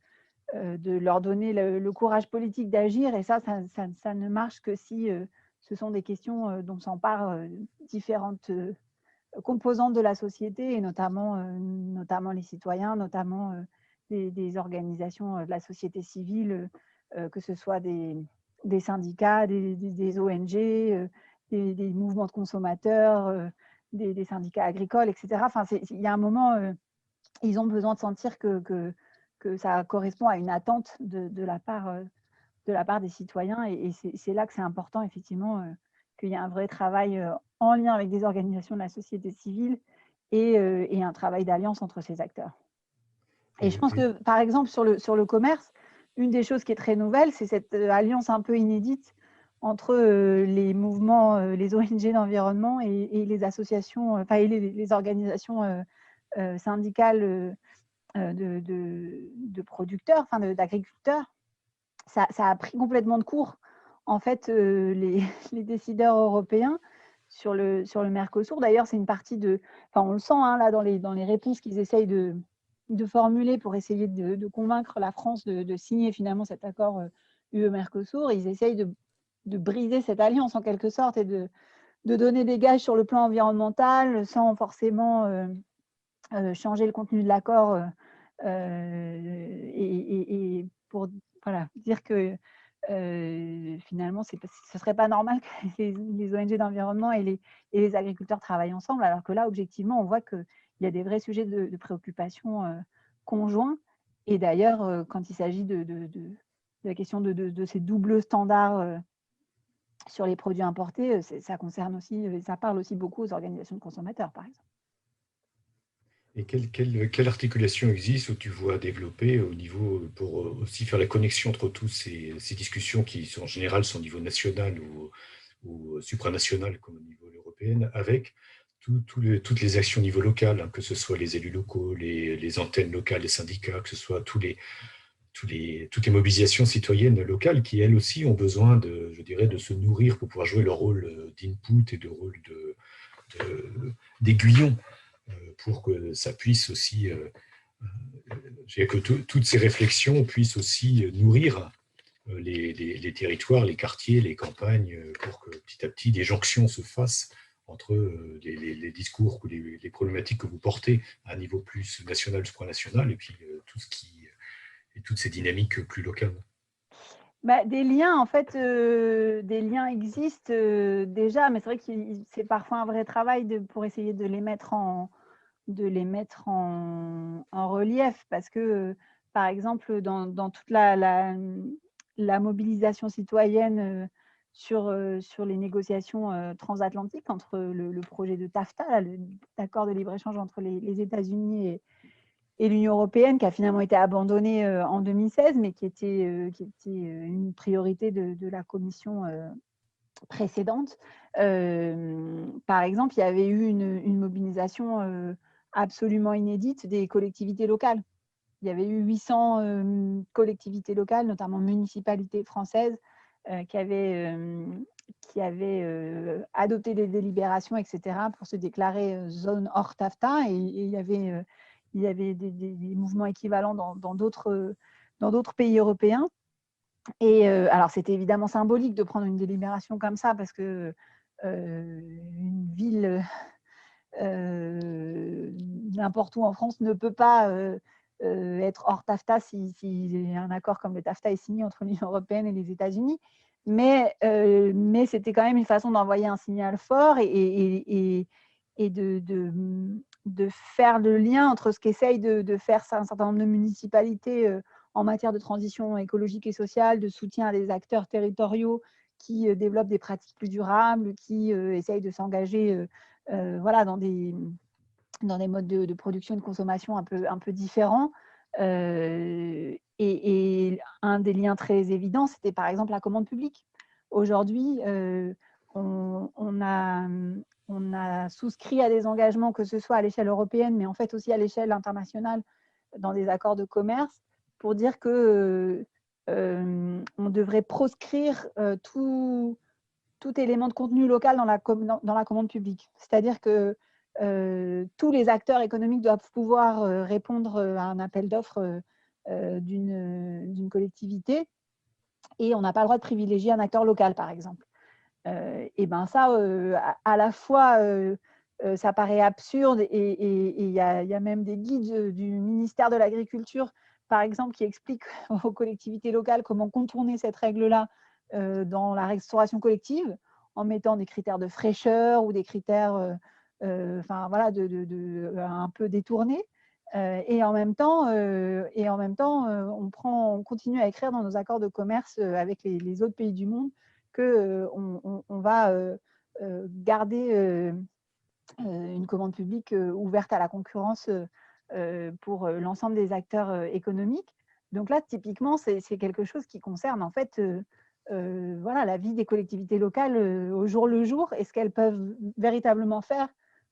de leur donner le courage politique d'agir. Et ça ne marche que si ce sont des questions dont s'emparent différentes composantes de la société, et notamment les citoyens, notamment des organisations de la société civile, que ce soit des syndicats, des ONG, des mouvements de consommateurs, des syndicats agricoles, etc. Enfin, il y a un moment, ils ont besoin de sentir que ça correspond à une attente de la part des citoyens. Et c'est là que c'est important, effectivement, qu'il y ait un vrai travail en lien avec des organisations de la société civile et un travail d'alliance entre ces acteurs. Et je pense que, par exemple, sur le commerce, une des choses qui est très nouvelle, c'est cette alliance un peu inédite entre les mouvements, les ONG d'environnement et les associations, enfin, et les organisations syndicales de producteurs, enfin d'agriculteurs. Ça a pris complètement de court, en fait, les décideurs européens sur le Mercosur. D'ailleurs, c'est une partie enfin, on le sent hein, là dans les réponses qu'ils essayent de formuler pour essayer de convaincre la France de signer finalement cet accord UE-Mercosur. Ils essayent de briser cette alliance en quelque sorte et de donner des gages sur le plan environnemental sans forcément changer le contenu de l'accord et pour voilà, dire que finalement, ce ne serait pas normal que les ONG d'environnement et les agriculteurs travaillent ensemble, alors que là, objectivement, on voit qu'il y a des vrais sujets de préoccupation conjoints. Et d'ailleurs, quand il s'agit de la question de ces doubles standards sur les produits importés, ça concerne aussi, ça parle aussi beaucoup aux organisations de consommateurs, par exemple. Et quelle articulation existe où tu vois développer au niveau, pour aussi faire la connexion entre tous ces discussions qui sont, en général sont au niveau national ou supranational comme au niveau européen, avec toutes les actions au niveau local, hein, que ce soit les élus locaux, les antennes locales, les syndicats, que ce soit toutes les mobilisations citoyennes locales qui, elles aussi, ont besoin je dirais, de se nourrir pour pouvoir jouer leur rôle d'input et de rôle d'aiguillon pour que ça puisse aussi, que toutes ces réflexions puissent aussi nourrir les territoires, les quartiers, les campagnes, pour que petit à petit des jonctions se fassent entre les discours ou les problématiques que vous portez à un niveau plus national, supranational, et puis et toutes ces dynamiques plus locales. Bah, des liens, en fait, des liens existent déjà, mais c'est vrai que c'est parfois un vrai travail pour essayer de les mettre en relief, parce que, par exemple, dans toute la mobilisation citoyenne sur les négociations transatlantiques entre le projet de TAFTA, l'accord de libre-échange entre les États-Unis et l'Union européenne, qui a finalement été abandonné en 2016, mais qui était une priorité de la Commission précédente. Par exemple, il y avait eu une mobilisation absolument inédite des collectivités locales. Il y avait eu 800 collectivités locales, notamment municipalités françaises, qui avaient adopté des délibérations, etc., pour se déclarer zone hors TAFTA. Et il y avait des mouvements équivalents dans d'autres pays européens. Et alors, c'était évidemment symbolique de prendre une délibération comme ça, parce que une ville n'importe où en France ne peut pas être hors TAFTA si un accord comme le TAFTA est signé entre l'Union européenne et les États-Unis. Mais c'était quand même une façon d'envoyer un signal fort et de faire le lien entre ce qu'essayent de faire un certain nombre de municipalités en matière de transition écologique et sociale, de soutien à des acteurs territoriaux qui développent des pratiques plus durables, qui essayent de s'engager voilà, dans des modes de production et de consommation un peu différents. Et un des liens très évidents, c'était par exemple la commande publique. Aujourd'hui, on a souscrit à des engagements, que ce soit à l'échelle européenne, mais en fait aussi à l'échelle internationale, dans des accords de commerce, pour dire que on devrait proscrire tout élément de contenu local dans la commande publique. C'est-à-dire que tous les acteurs économiques doivent pouvoir répondre à un appel d'offres d'une collectivité, et on n'a pas le droit de privilégier un acteur local, par exemple. Et bien ça, à la fois, ça paraît absurde, et il y a même des guides du ministère de l'Agriculture, par exemple, qui expliquent aux collectivités locales comment contourner cette règle-là dans la restauration collective, en mettant des critères de fraîcheur ou des critères enfin, voilà, un peu détournés. Et en même temps, on continue à écrire dans nos accords de commerce avec les autres pays du monde qu'on va garder une commande publique ouverte à la concurrence pour l'ensemble des acteurs économiques. Donc là, typiquement, c'est quelque chose qui concerne en fait voilà, la vie des collectivités locales au jour le jour, et ce qu'elles peuvent véritablement faire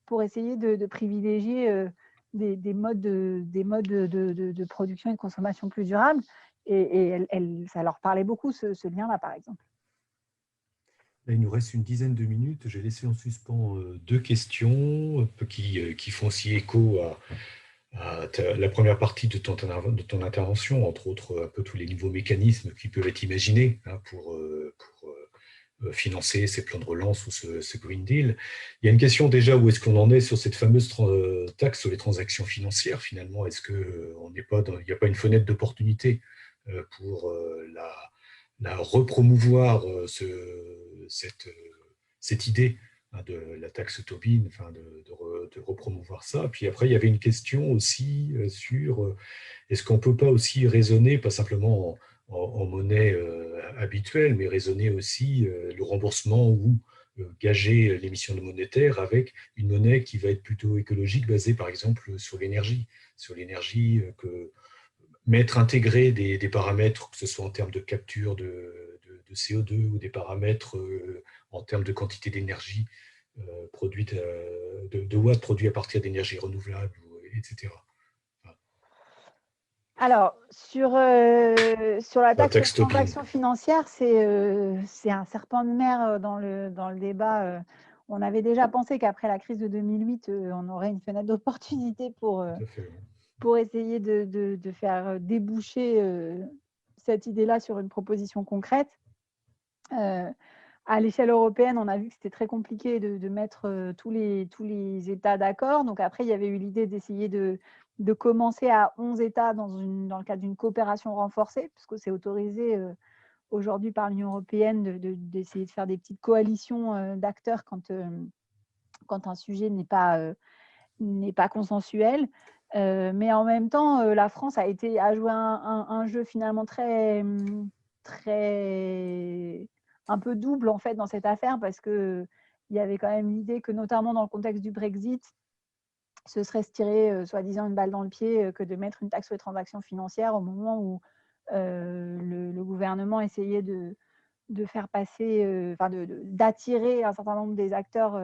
pour essayer de privilégier des modes de production et de consommation plus durables. Et ça leur parlait beaucoup, ce lien-là, par exemple. Là, il nous reste une dizaine de minutes. J'ai laissé en suspens deux questions qui font aussi écho à la première partie de ton intervention, entre autres un peu tous les nouveaux mécanismes qui peuvent être imaginés pour financer ces plans de relance ou ce Green Deal. Il y a une question déjà, où est-ce qu'on en est sur cette fameuse taxe sur les transactions financières finalement? Est-ce qu'il n'y a pas une fenêtre d'opportunité pour la repromouvoir, cette idée de la taxe Tobin, enfin de repromouvoir ça. Puis après, il y avait une question aussi sur est-ce qu'on ne peut pas aussi raisonner, pas simplement en monnaie habituelle, mais raisonner aussi le remboursement ou gager l'émission de monétaire avec une monnaie qui va être plutôt écologique, basée par exemple sur l'énergie, que intégrer des paramètres, que ce soit en termes de capture de CO2 ou des paramètres en termes de quantité d'énergie produite, de watts produits à partir d'énergie renouvelable, etc. Alors, sur la taxe sur les Tobin. transactions financières, c'est un serpent de mer dans le débat. On avait déjà pensé qu'après la crise de 2008, on aurait une fenêtre d'opportunité pour essayer de faire déboucher cette idée-là sur une proposition concrète. À l'échelle européenne, on a vu que c'était très compliqué de mettre tous les États d'accord. Donc après, il y avait eu l'idée d'essayer de commencer à 11 États dans le cadre d'une coopération renforcée, puisque c'est autorisé aujourd'hui par l'Union européenne d'essayer de faire des petites coalitions d'acteurs quand un sujet n'est pas consensuel. Mais en même temps, la France a joué un jeu finalement très un peu double en fait dans cette affaire parce que il y avait quand même l'idée que notamment dans le contexte du Brexit, ce serait se tirer soi-disant une balle dans le pied que de mettre une taxe sur les transactions financières au moment où le gouvernement essayait de faire passer, enfin d'attirer un certain nombre des acteurs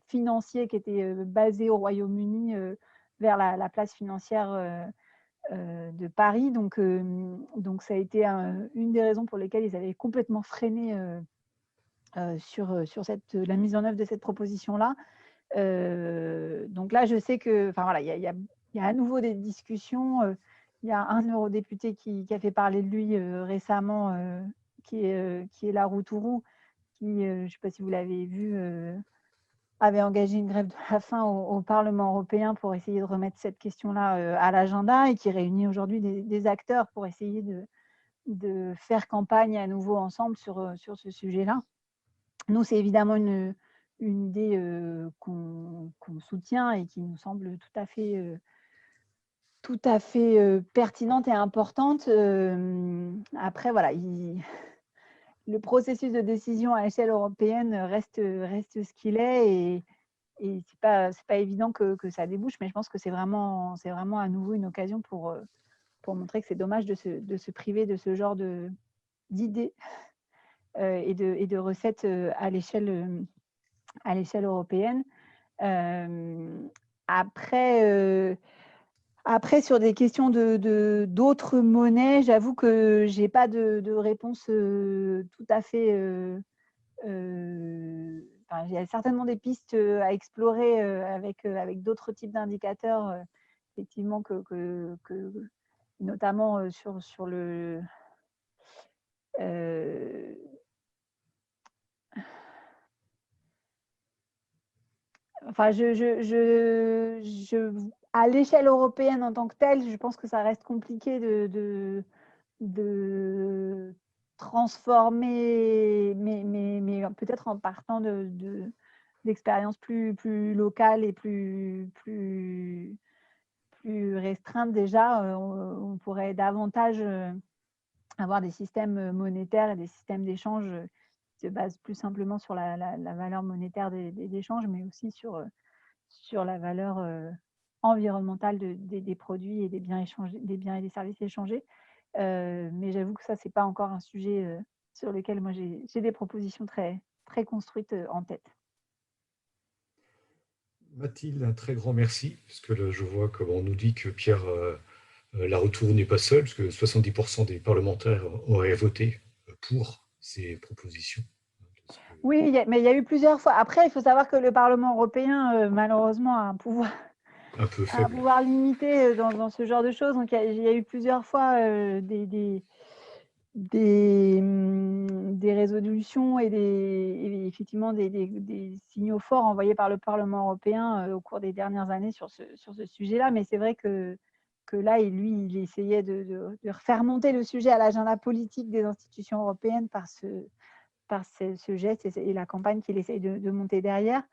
financiers qui étaient basés au Royaume-Uni vers la place financière de Paris. Donc ça a été une des raisons pour lesquelles ils avaient complètement freiné sur la mise en œuvre de cette proposition-là. Donc là, je sais que, enfin voilà, il y a à nouveau des discussions. Il y a un eurodéputé qui a fait parler de lui récemment, qui est Laroutourou, qui, je ne sais pas si vous l'avez vu, avait engagé une grève de la faim au Parlement européen pour essayer de remettre cette question-là à l'agenda et qui réunit aujourd'hui des acteurs pour essayer de faire campagne à nouveau ensemble sur ce sujet-là. Nous, c'est évidemment une idée qu'on soutient et qui nous semble tout à fait pertinente et importante. Après, voilà, le processus de décision à échelle européenne reste ce qu'il est et c'est pas évident que ça débouche, mais je pense que c'est vraiment à nouveau une occasion pour montrer que c'est dommage de se priver de ce genre d'idées et de recettes à l'échelle européenne. Après, après, sur des questions d'autres monnaies, j'avoue que j'ai pas de réponse tout à fait. Enfin, il y a certainement des pistes à explorer avec d'autres types d'indicateurs, effectivement, notamment sur le. euh, Enfin, à l'échelle européenne en tant que telle, je pense que ça reste compliqué de transformer, mais peut-être en partant d'expériences plus locales et plus restreintes déjà, on pourrait davantage avoir des systèmes monétaires et des systèmes d'échange qui se basent plus simplement sur la valeur monétaire des échanges, mais aussi sur la valeur environnementale des produits et des biens échangés, des biens et des services échangés. Mais j'avoue que ça, c'est pas encore un sujet sur lequel moi j'ai des propositions très construites en tête. Mathilde, un très grand merci, parce que là, je vois qu'on nous dit que Pierre Laroutourou n'est pas seul, parce que 70% des parlementaires auraient voté pour ces propositions. Oui, mais il y a eu plusieurs fois. Après, il faut savoir que le Parlement européen, malheureusement, a un pouvoir, Un peu a un faible. pouvoir limité dans ce genre de choses. Donc, il y a eu plusieurs fois des résolutions et effectivement des signaux forts envoyés par le Parlement européen au cours des dernières années sur ce sujet-là. Mais c'est vrai que là, il essayait de faire monter le sujet à l'agenda politique des institutions européennes par ce geste et la campagne qu'il essaye de monter derrière.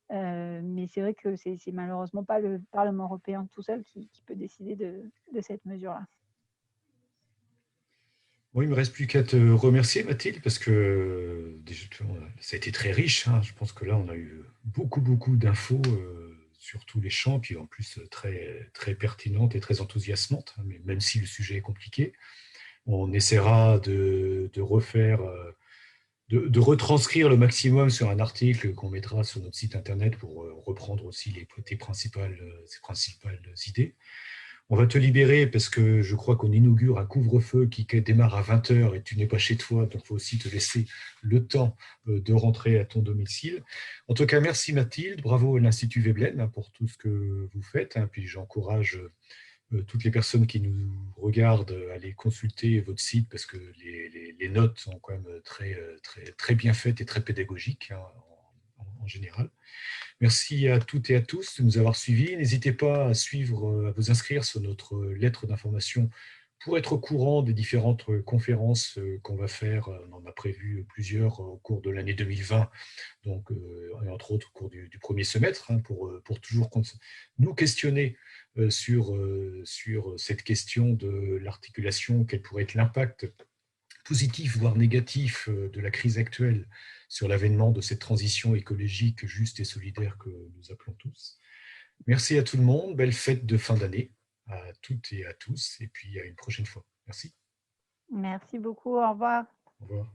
Mais c'est vrai que c'est malheureusement pas le Parlement européen tout seul qui peut décider de cette mesure-là. Bon, il ne me reste plus qu'à te remercier, Mathilde, parce que déjà, ça a été très riche, hein. Je pense que là, on a eu beaucoup d'infos sur tous les champs, puis en plus très pertinentes et très enthousiasmantes, hein, mais même si le sujet est compliqué. On essaiera de refaire, de retranscrire le maximum sur un article qu'on mettra sur notre site internet pour reprendre aussi ces principales idées. On va te libérer parce que je crois qu'on inaugure un couvre-feu qui démarre à 20 heures et tu n'es pas chez toi, donc il faut aussi te laisser le temps de rentrer à ton domicile. En tout cas, merci Mathilde, bravo à l'Institut Veblen hein, pour tout ce que vous faites. Hein, puis j'encourage toutes les personnes qui nous regardent à aller consulter votre site parce que les notes sont quand même très bien faites et très pédagogiques hein, en général. Merci à toutes et à tous de nous avoir suivis. N'hésitez pas à suivre, à vous inscrire sur notre lettre d'information pour être au courant des différentes conférences qu'on va faire. On en a prévu plusieurs au cours de l'année 2020, donc, et entre autres au cours du premier semestre, hein, pour toujours nous questionner sur cette question de l'articulation, quel pourrait être l'impact positif, voire négatif de la crise actuelle sur l'avènement de cette transition écologique juste et solidaire que nous appelons tous. Merci à tout le monde, belle fête de fin d'année à toutes et à tous, et puis à une prochaine fois. Merci. Merci beaucoup, au revoir. Au revoir.